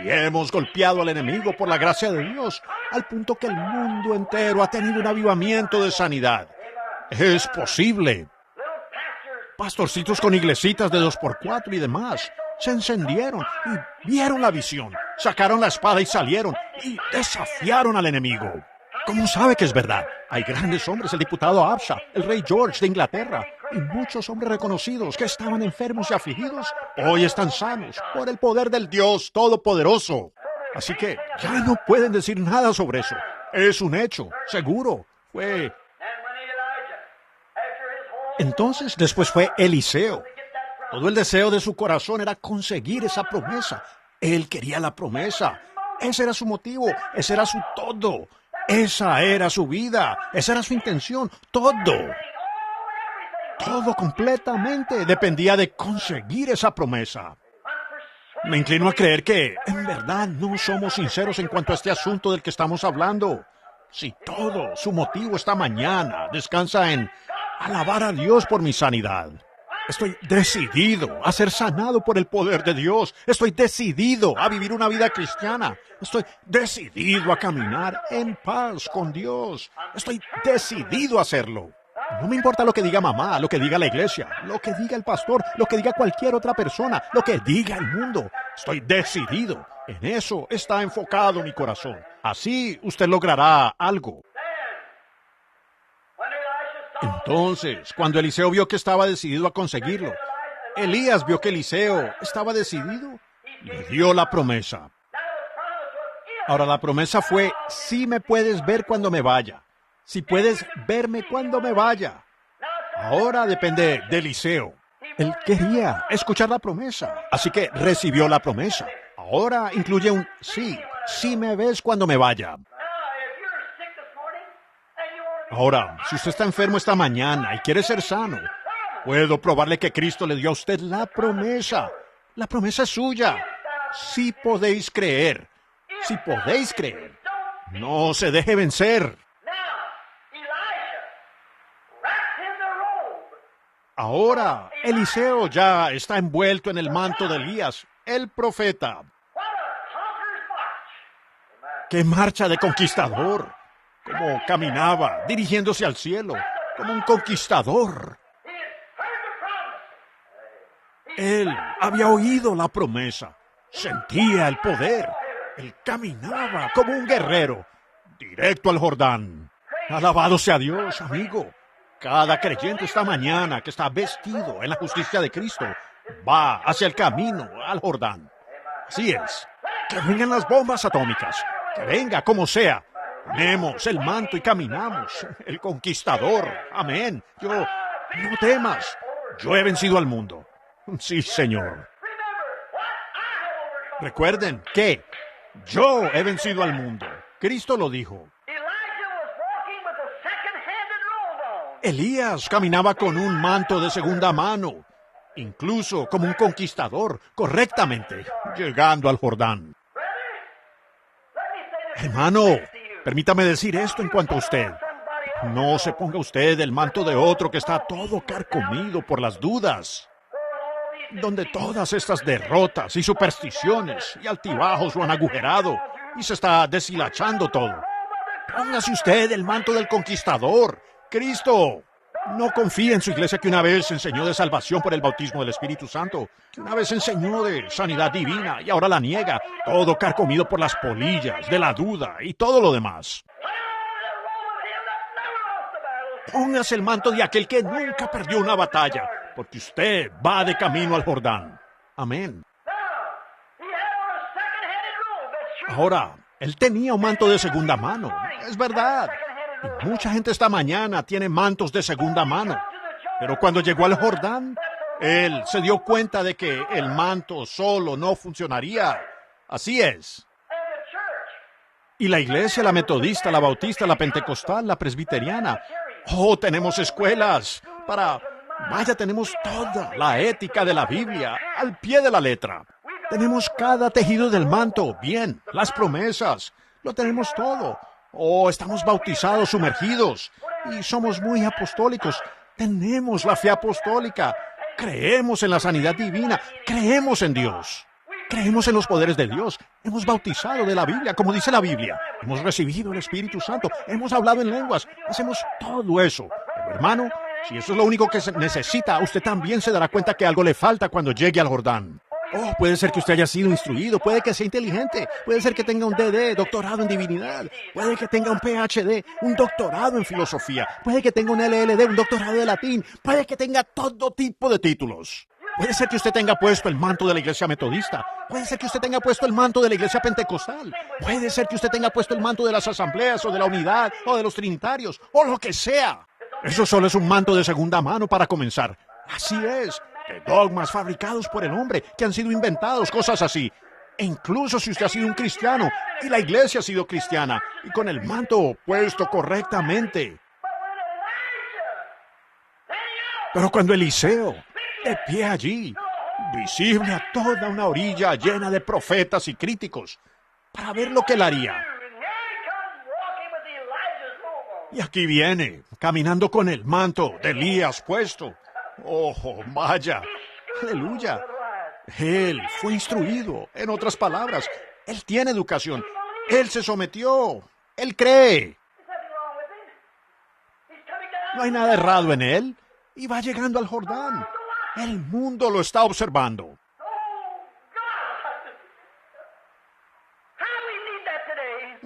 Y hemos golpeado al enemigo por la gracia de Dios, al punto que el mundo entero ha tenido un avivamiento de sanidad. Es posible. Pastorcitos con iglesitas de 2x4 y demás se encendieron y vieron la visión, sacaron la espada y salieron y desafiaron al enemigo. ¿Cómo sabe que es verdad? Hay grandes hombres, el diputado Absha, el rey George de Inglaterra, y muchos hombres reconocidos que estaban enfermos y afligidos, hoy están sanos por el poder del Dios Todopoderoso. Así que ya no pueden decir nada sobre eso. Es un hecho, seguro. Entonces, después fue Eliseo. Todo el deseo de su corazón era conseguir esa promesa. Él quería la promesa. Ese era su motivo, ese era su todo. Esa era su vida, esa era su intención, todo. Todo completamente dependía de conseguir esa promesa. Me inclino a creer que, en verdad, no somos sinceros en cuanto a este asunto del que estamos hablando. Si todo su motivo esta mañana descansa en alabar a Dios por mi sanidad. Estoy decidido a ser sanado por el poder de Dios. Estoy decidido a vivir una vida cristiana. Estoy decidido a caminar en paz con Dios. Estoy decidido a hacerlo. No me importa lo que diga mamá, lo que diga la iglesia, lo que diga el pastor, lo que diga cualquier otra persona, lo que diga el mundo. Estoy decidido. En eso está enfocado mi corazón. Así usted logrará algo. Entonces, cuando Eliseo vio que estaba decidido a conseguirlo, Elías vio que Eliseo estaba decidido, le dio la promesa. Ahora, la promesa fue, si me puedes ver cuando me vaya, si puedes verme cuando me vaya. Ahora depende de Eliseo. Él quería escuchar la promesa, así que recibió la promesa. Ahora incluye un sí, si me ves cuando me vaya. Ahora, si usted está enfermo esta mañana y quiere ser sano, puedo probarle que Cristo le dio a usted la promesa. La promesa es suya. Si podéis creer. Si podéis creer. No se deje vencer. Ahora, Eliseo ya está envuelto en el manto de Elías, el profeta. ¡Qué marcha de conquistador! Como caminaba, dirigiéndose al cielo, como un conquistador. Él había oído la promesa, sentía el poder. Él caminaba como un guerrero, directo al Jordán. Alabado sea Dios, amigo. Cada creyente esta mañana que está vestido en la justicia de Cristo va hacia el camino al Jordán. Así es. Que vengan las bombas atómicas. Que venga como sea. Ponemos el manto y caminamos. El conquistador. Amén. No temas. Yo he vencido al mundo. Sí, Señor. Recuerden que yo he vencido al mundo. Cristo lo dijo. Elías caminaba con un manto de segunda mano, incluso como un conquistador, correctamente, llegando al Jordán. Hermano, permítame decir esto en cuanto a usted. No se ponga usted el manto de otro que está todo carcomido por las dudas, donde todas estas derrotas y supersticiones y altibajos lo han agujerado y se está deshilachando todo. Póngase usted el manto del conquistador, Cristo. No confía en su iglesia que una vez enseñó de salvación por el bautismo del Espíritu Santo, que una vez enseñó de sanidad divina y ahora la niega, todo carcomido por las polillas, de la duda y todo lo demás. Póngase el manto de aquel que nunca perdió una batalla, porque usted va de camino al Jordán. Amén. Ahora, él tenía un manto de segunda mano, es verdad. Y mucha gente esta mañana tiene mantos de segunda mano. Pero cuando llegó al Jordán, él se dio cuenta de que el manto solo no funcionaría. Así es. Y la iglesia, la metodista, la bautista, la pentecostal, la presbiteriana. Oh, tenemos escuelas Vaya, tenemos toda la ética de la Biblia al pie de la letra. Tenemos cada tejido del manto, bien, las promesas, lo tenemos todo. Oh, estamos bautizados, sumergidos, y somos muy apostólicos. Tenemos la fe apostólica, creemos en la sanidad divina, creemos en Dios. Creemos en los poderes de Dios. Hemos bautizado de la Biblia, como dice la Biblia. Hemos recibido el Espíritu Santo. Hemos hablado en lenguas. Hacemos todo eso. Pero, hermano, si eso es lo único que se necesita, usted también se dará cuenta que algo le falta cuando llegue al Jordán. Oh, puede ser que usted haya sido instruido, puede que sea inteligente, puede ser que tenga un DD, doctorado en divinidad, puede que tenga un PhD, un doctorado en filosofía, puede que tenga un LLD, un doctorado de latín, puede que tenga todo tipo de títulos. Puede ser que usted tenga puesto el manto de la iglesia metodista. Puede ser que usted tenga puesto el manto de la iglesia pentecostal. Puede ser que usted tenga puesto el manto de las asambleas o de la unidad o de los trinitarios o lo que sea. Eso solo es un manto de segunda mano para comenzar. Así es. De dogmas fabricados por el hombre que han sido inventados, cosas así. E incluso si usted ha sido un cristiano y la iglesia ha sido cristiana y con el manto puesto correctamente. Pero cuando Eliseo, de pie allí, visible a toda una orilla llena de profetas y críticos, para ver lo que él haría. Y aquí viene, caminando con el manto de Elías puesto. ¡Oh, vaya! ¡Aleluya! Él fue instruido, en otras palabras, él tiene educación, él se sometió, él cree. No hay nada errado en él, y va llegando al Jordán. El mundo lo está observando.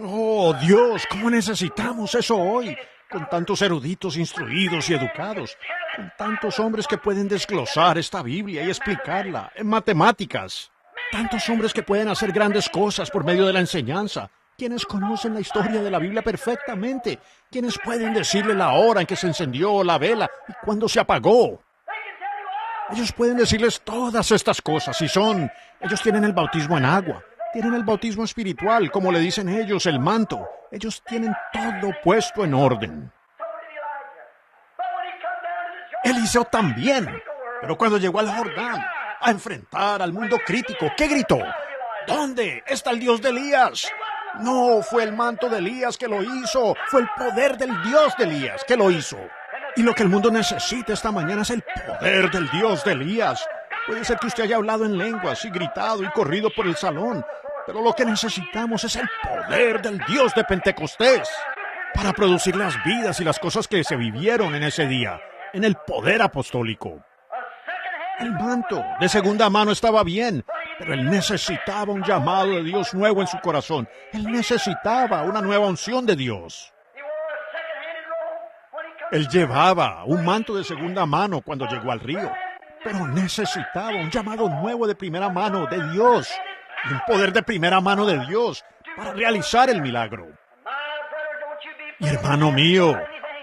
Oh, Dios, ¿cómo necesitamos eso hoy? Con tantos eruditos instruidos y educados, con tantos hombres que pueden desglosar esta Biblia y explicarla en matemáticas, tantos hombres que pueden hacer grandes cosas por medio de la enseñanza, quienes conocen la historia de la Biblia perfectamente, quienes pueden decirle la hora en que se encendió la vela y cuándo se apagó. Ellos pueden decirles todas estas cosas y ellos tienen el bautismo en agua, tienen el bautismo espiritual, como le dicen ellos, el manto. Ellos tienen todo puesto en orden. Eliseo también, pero cuando llegó al Jordán a enfrentar al mundo crítico, ¿qué gritó? ¿Dónde está el Dios de Elías? No fue el manto de Elías que lo hizo, fue el poder del Dios de Elías que lo hizo. Y lo que el mundo necesita esta mañana es el poder del Dios de Elías. Puede ser que usted haya hablado en lenguas y gritado y corrido por el salón, pero lo que necesitamos es el poder del Dios de Pentecostés para producir las vidas y las cosas que se vivieron en ese día, en el poder apostólico. El manto de segunda mano estaba bien, pero él necesitaba un llamado de Dios nuevo en su corazón. Él necesitaba una nueva unción de Dios. Él llevaba un manto de segunda mano cuando llegó al río, pero necesitaba un llamado nuevo de primera mano de Dios, y un poder de primera mano de Dios para realizar el milagro. Y hermano mío,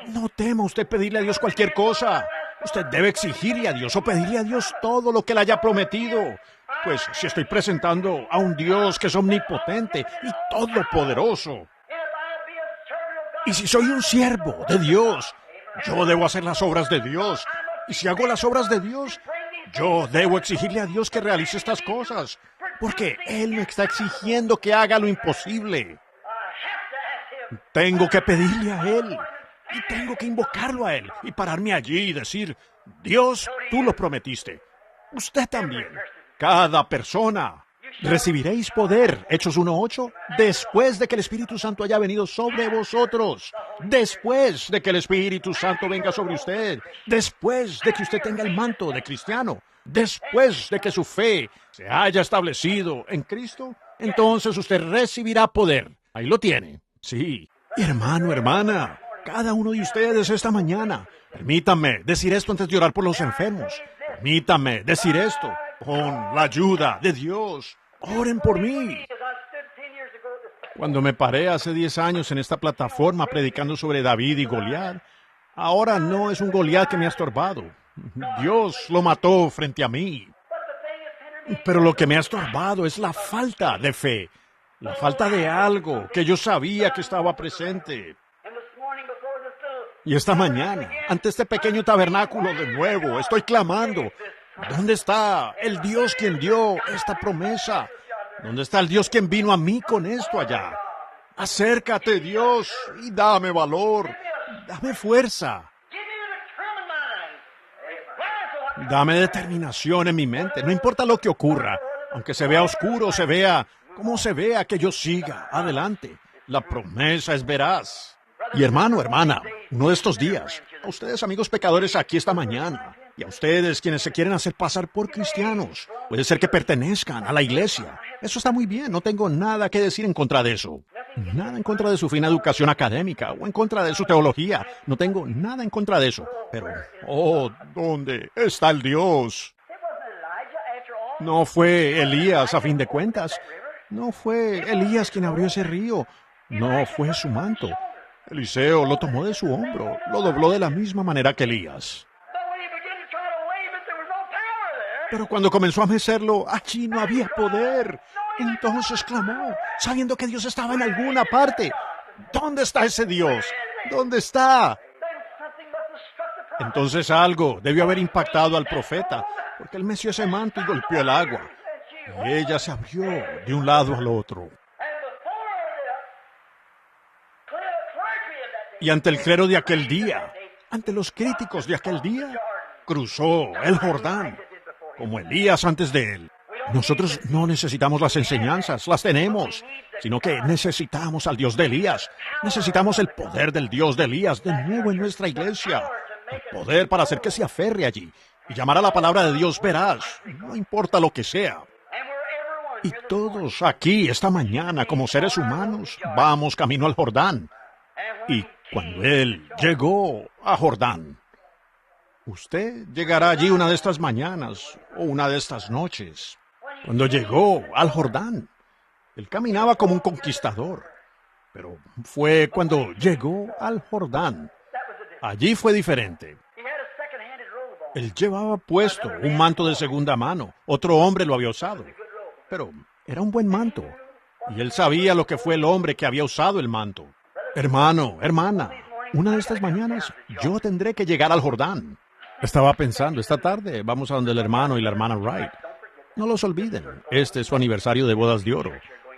no tema usted pedirle a Dios cualquier cosa. Usted debe exigirle a Dios o pedirle a Dios todo lo que le haya prometido. Pues si estoy presentando a un Dios que es omnipotente y todopoderoso, y si soy un siervo de Dios, yo debo hacer las obras de Dios. Y si hago las obras de Dios, yo debo exigirle a Dios que realice estas cosas, porque Él me está exigiendo que haga lo imposible. Tengo que pedirle a Él, y tengo que invocarlo a Él, y pararme allí y decir, Dios, tú lo prometiste. Usted también, cada persona. Recibiréis poder, Hechos 1:8, después de que el Espíritu Santo haya venido sobre vosotros, después de que el Espíritu Santo venga sobre usted, después de que usted tenga el manto de cristiano, después de que su fe se haya establecido en Cristo, entonces usted recibirá poder. Ahí lo tiene. Sí. Y hermano, hermana, cada uno de ustedes esta mañana, permítanme decir esto antes de orar por los enfermos. Permítanme decir esto con la ayuda de Dios. Oren por mí. Cuando me paré hace 10 años en esta plataforma predicando sobre David y Goliat, ahora no es un Goliat que me ha estorbado. Dios lo mató frente a mí. Pero lo que me ha estorbado es la falta de fe, la falta de algo que yo sabía que estaba presente. Y esta mañana, ante este pequeño tabernáculo de nuevo, estoy clamando. ¿Dónde está el Dios quien dio esta promesa? ¿Dónde está el Dios quien vino a mí con esto allá? Acércate, Dios, y dame valor, dame fuerza. Dame determinación en mi mente, no importa lo que ocurra, aunque se vea oscuro, se vea como se vea, que yo siga adelante. La promesa es veraz. Y hermano, hermana, uno de estos días, a ustedes amigos pecadores aquí esta mañana, y a ustedes quienes se quieren hacer pasar por cristianos, puede ser que pertenezcan a la iglesia. Eso está muy bien, no tengo nada que decir en contra de eso. Nada en contra de su fina educación académica o en contra de su teología. No tengo nada en contra de eso. Pero, ¿dónde está el Dios? No fue Elías a fin de cuentas. No fue Elías quien abrió ese río. No fue su manto. Eliseo lo tomó de su hombro, lo dobló de la misma manera que Elías. Pero cuando comenzó a mecerlo, allí no había poder. Entonces clamó, sabiendo que Dios estaba en alguna parte. ¿Dónde está ese Dios? ¿Dónde está? Entonces algo debió haber impactado al profeta, porque él meció ese manto y golpeó el agua. Y ella se abrió de un lado al otro. Y ante el clero de aquel día, ante los críticos de aquel día, cruzó el Jordán, como Elías antes de él. Nosotros no necesitamos las enseñanzas, las tenemos, sino que necesitamos al Dios de Elías. Necesitamos el poder del Dios de Elías de nuevo en nuestra iglesia. El poder para hacer que se aferre allí y llamar a la palabra de Dios veraz, no importa lo que sea. Y todos aquí esta mañana, como seres humanos, vamos camino al Jordán. Y cuando Él llegó a Jordán, usted llegará allí una de estas mañanas o una de estas noches. Cuando llegó al Jordán, Él caminaba como un conquistador. Pero fue cuando llegó al Jordán. Allí fue diferente. Él llevaba puesto un manto de segunda mano. Otro hombre lo había usado. Pero era un buen manto. Y él sabía lo que fue el hombre que había usado el manto. Hermano, hermana, una de estas mañanas yo tendré que llegar al Jordán. Estaba pensando, esta tarde vamos a donde el hermano y la hermana Wright. No los olviden, este es su aniversario de bodas de oro.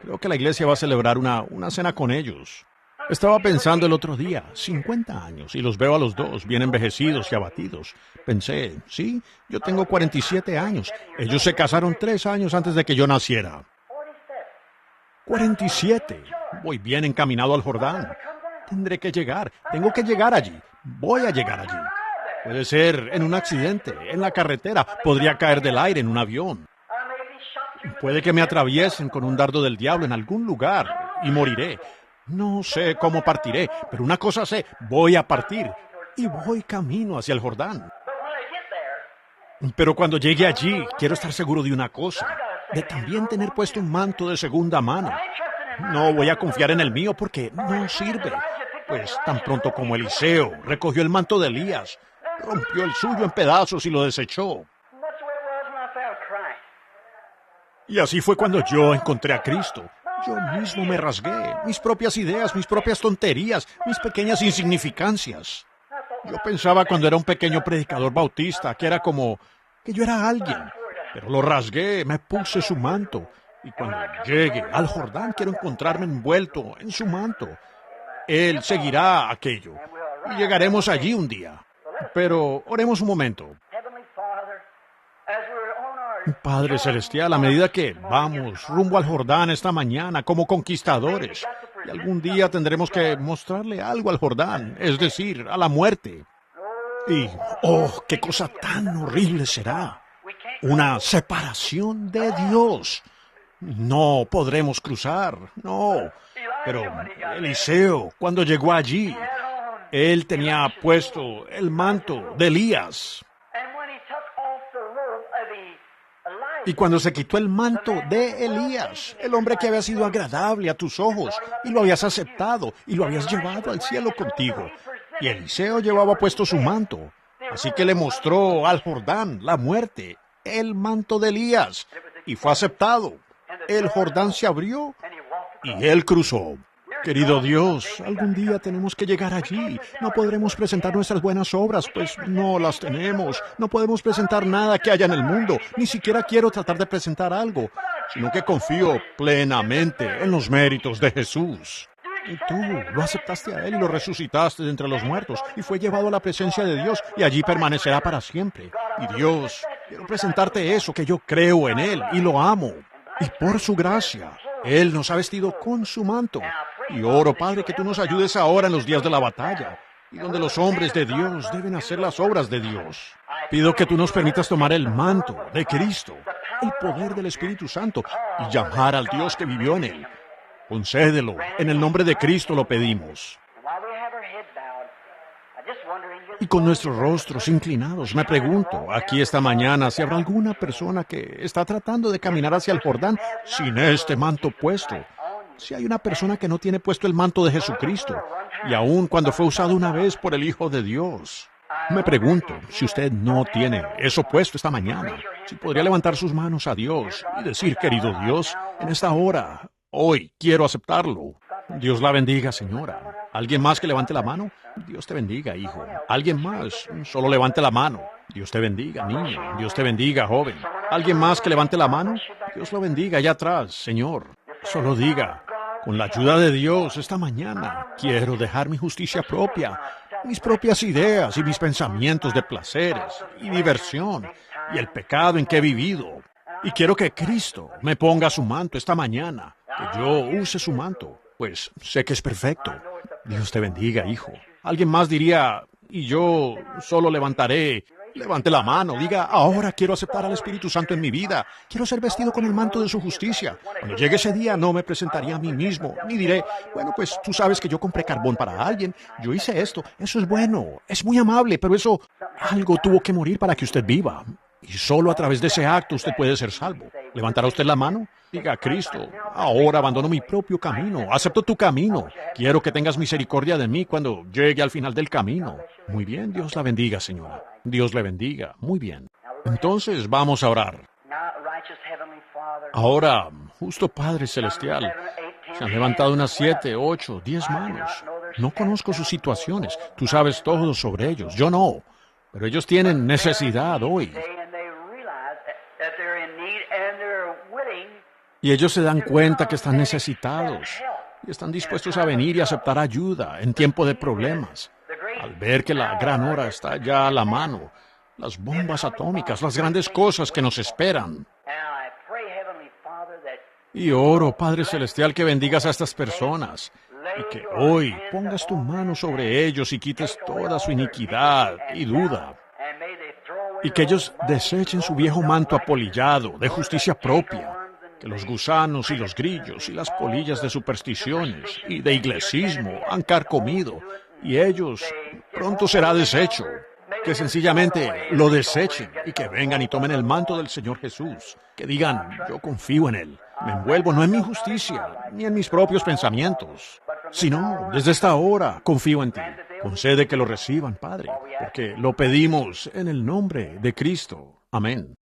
Creo que la iglesia va a celebrar una cena con ellos. Estaba pensando el otro día, 50 años, y los veo a los dos, bien envejecidos y abatidos. Pensé, sí, yo tengo 47 años. Ellos se casaron 3 años antes de que yo naciera. 47. Voy bien encaminado al Jordán. Tendré que llegar, tengo que llegar allí. Voy a llegar allí. Puede ser en un accidente, en la carretera, podría caer del aire en un avión. Puede que me atraviesen con un dardo del diablo en algún lugar y moriré. No sé cómo partiré, pero una cosa sé, voy a partir y voy camino hacia el Jordán. Pero cuando llegue allí, quiero estar seguro de una cosa, de también tener puesto un manto de segunda mano. No voy a confiar en el mío porque no sirve. Pues tan pronto como Eliseo recogió el manto de Elías, rompió el suyo en pedazos y lo desechó. Y así fue cuando yo encontré a Cristo. Yo mismo me rasgué, mis propias ideas, mis propias tonterías, mis pequeñas insignificancias. Yo pensaba cuando era un pequeño predicador bautista que era como que yo era alguien, pero lo rasgué, me puse su manto. Y cuando llegue al Jordán quiero encontrarme envuelto en su manto. Él seguirá aquello y llegaremos allí un día. Pero oremos un momento. Padre Celestial, a medida que vamos rumbo al Jordán esta mañana como conquistadores, y algún día tendremos que mostrarle algo al Jordán, es decir, a la muerte. Y, oh, qué cosa tan horrible será. Una separación de Dios. No podremos cruzar, no. Pero Eliseo, cuando llegó allí, él tenía puesto el manto de Elías. Y cuando se quitó el manto de Elías, el hombre que había sido agradable a tus ojos, y lo habías aceptado, y lo habías llevado al cielo contigo, y Eliseo llevaba puesto su manto, así que le mostró al Jordán la muerte, el manto de Elías, y fue aceptado. El Jordán se abrió, y él cruzó. Querido Dios, algún día tenemos que llegar allí. No podremos presentar nuestras buenas obras, pues no las tenemos. No podemos presentar nada que haya en el mundo. Ni siquiera quiero tratar de presentar algo, sino que confío plenamente en los méritos de Jesús. Y tú lo aceptaste a Él y lo resucitaste de entre los muertos y fue llevado a la presencia de Dios y allí permanecerá para siempre. Y Dios, quiero presentarte eso, que yo creo en Él y lo amo. Y por su gracia, Él nos ha vestido con su manto. Y oro, Padre, que tú nos ayudes ahora en los días de la batalla, y donde los hombres de Dios deben hacer las obras de Dios. Pido que tú nos permitas tomar el manto de Cristo, el poder del Espíritu Santo, y llamar al Dios que vivió en Él. Concédelo, en el nombre de Cristo lo pedimos. Y con nuestros rostros inclinados, me pregunto, aquí esta mañana, si habrá alguna persona que está tratando de caminar hacia el Jordán sin este manto puesto. Si hay una persona que no tiene puesto el manto de Jesucristo, y aun cuando fue usado una vez por el Hijo de Dios. Me pregunto, si usted no tiene eso puesto esta mañana, si podría levantar sus manos a Dios y decir, querido Dios, en esta hora, hoy quiero aceptarlo. Dios la bendiga, señora. ¿Alguien más que levante la mano? Dios te bendiga, hijo. ¿Alguien más? Solo levante la mano. Dios te bendiga, niño. Dios te bendiga, joven. ¿Alguien más que levante la mano? Dios lo bendiga allá atrás, Señor. Solo diga, con la ayuda de Dios esta mañana, quiero dejar mi justicia propia, mis propias ideas y mis pensamientos de placeres y diversión y el pecado en que he vivido. Y quiero que Cristo me ponga su manto esta mañana, que yo use su manto, pues sé que es perfecto. Dios te bendiga, hijo. Alguien más diría, y yo solo levantaré. Levante la mano, diga, ahora quiero aceptar al Espíritu Santo en mi vida. Quiero ser vestido con el manto de su justicia. Cuando llegue ese día no me presentaré a mí mismo, ni diré, bueno, pues tú sabes que yo compré carbón para alguien, yo hice esto, eso es bueno, es muy amable, pero eso, algo tuvo que morir para que usted viva. Y solo a través de ese acto usted puede ser salvo. ¿Levantará usted la mano? Diga, Cristo, ahora abandono mi propio camino, acepto tu camino. Quiero que tengas misericordia de mí cuando llegue al final del camino. Muy bien, Dios la bendiga, señora. Dios le bendiga. Muy bien. Entonces vamos a orar. Ahora, justo Padre Celestial, se han levantado unas 7, 8, 10 manos. No conozco sus situaciones. Tú sabes todo sobre ellos. Yo no. Pero ellos tienen necesidad hoy. Y ellos se dan cuenta que están necesitados. Y están dispuestos a venir y aceptar ayuda en tiempo de problemas. Al ver que la gran hora está ya a la mano. Las bombas atómicas, las grandes cosas que nos esperan. Y oro, Padre Celestial, que bendigas a estas personas y que hoy pongas tu mano sobre ellos y quites toda su iniquidad y duda. Y que ellos desechen su viejo manto apolillado de justicia propia, que los gusanos y los grillos y las polillas de supersticiones y de iglesismo han carcomido, y ellos pronto será deshecho. Que sencillamente lo desechen y que vengan y tomen el manto del Señor Jesús. Que digan, yo confío en Él. Me envuelvo no en mi justicia, ni en mis propios pensamientos, sino desde esta hora confío en ti. Concede que lo reciban, Padre, porque lo pedimos en el nombre de Cristo. Amén.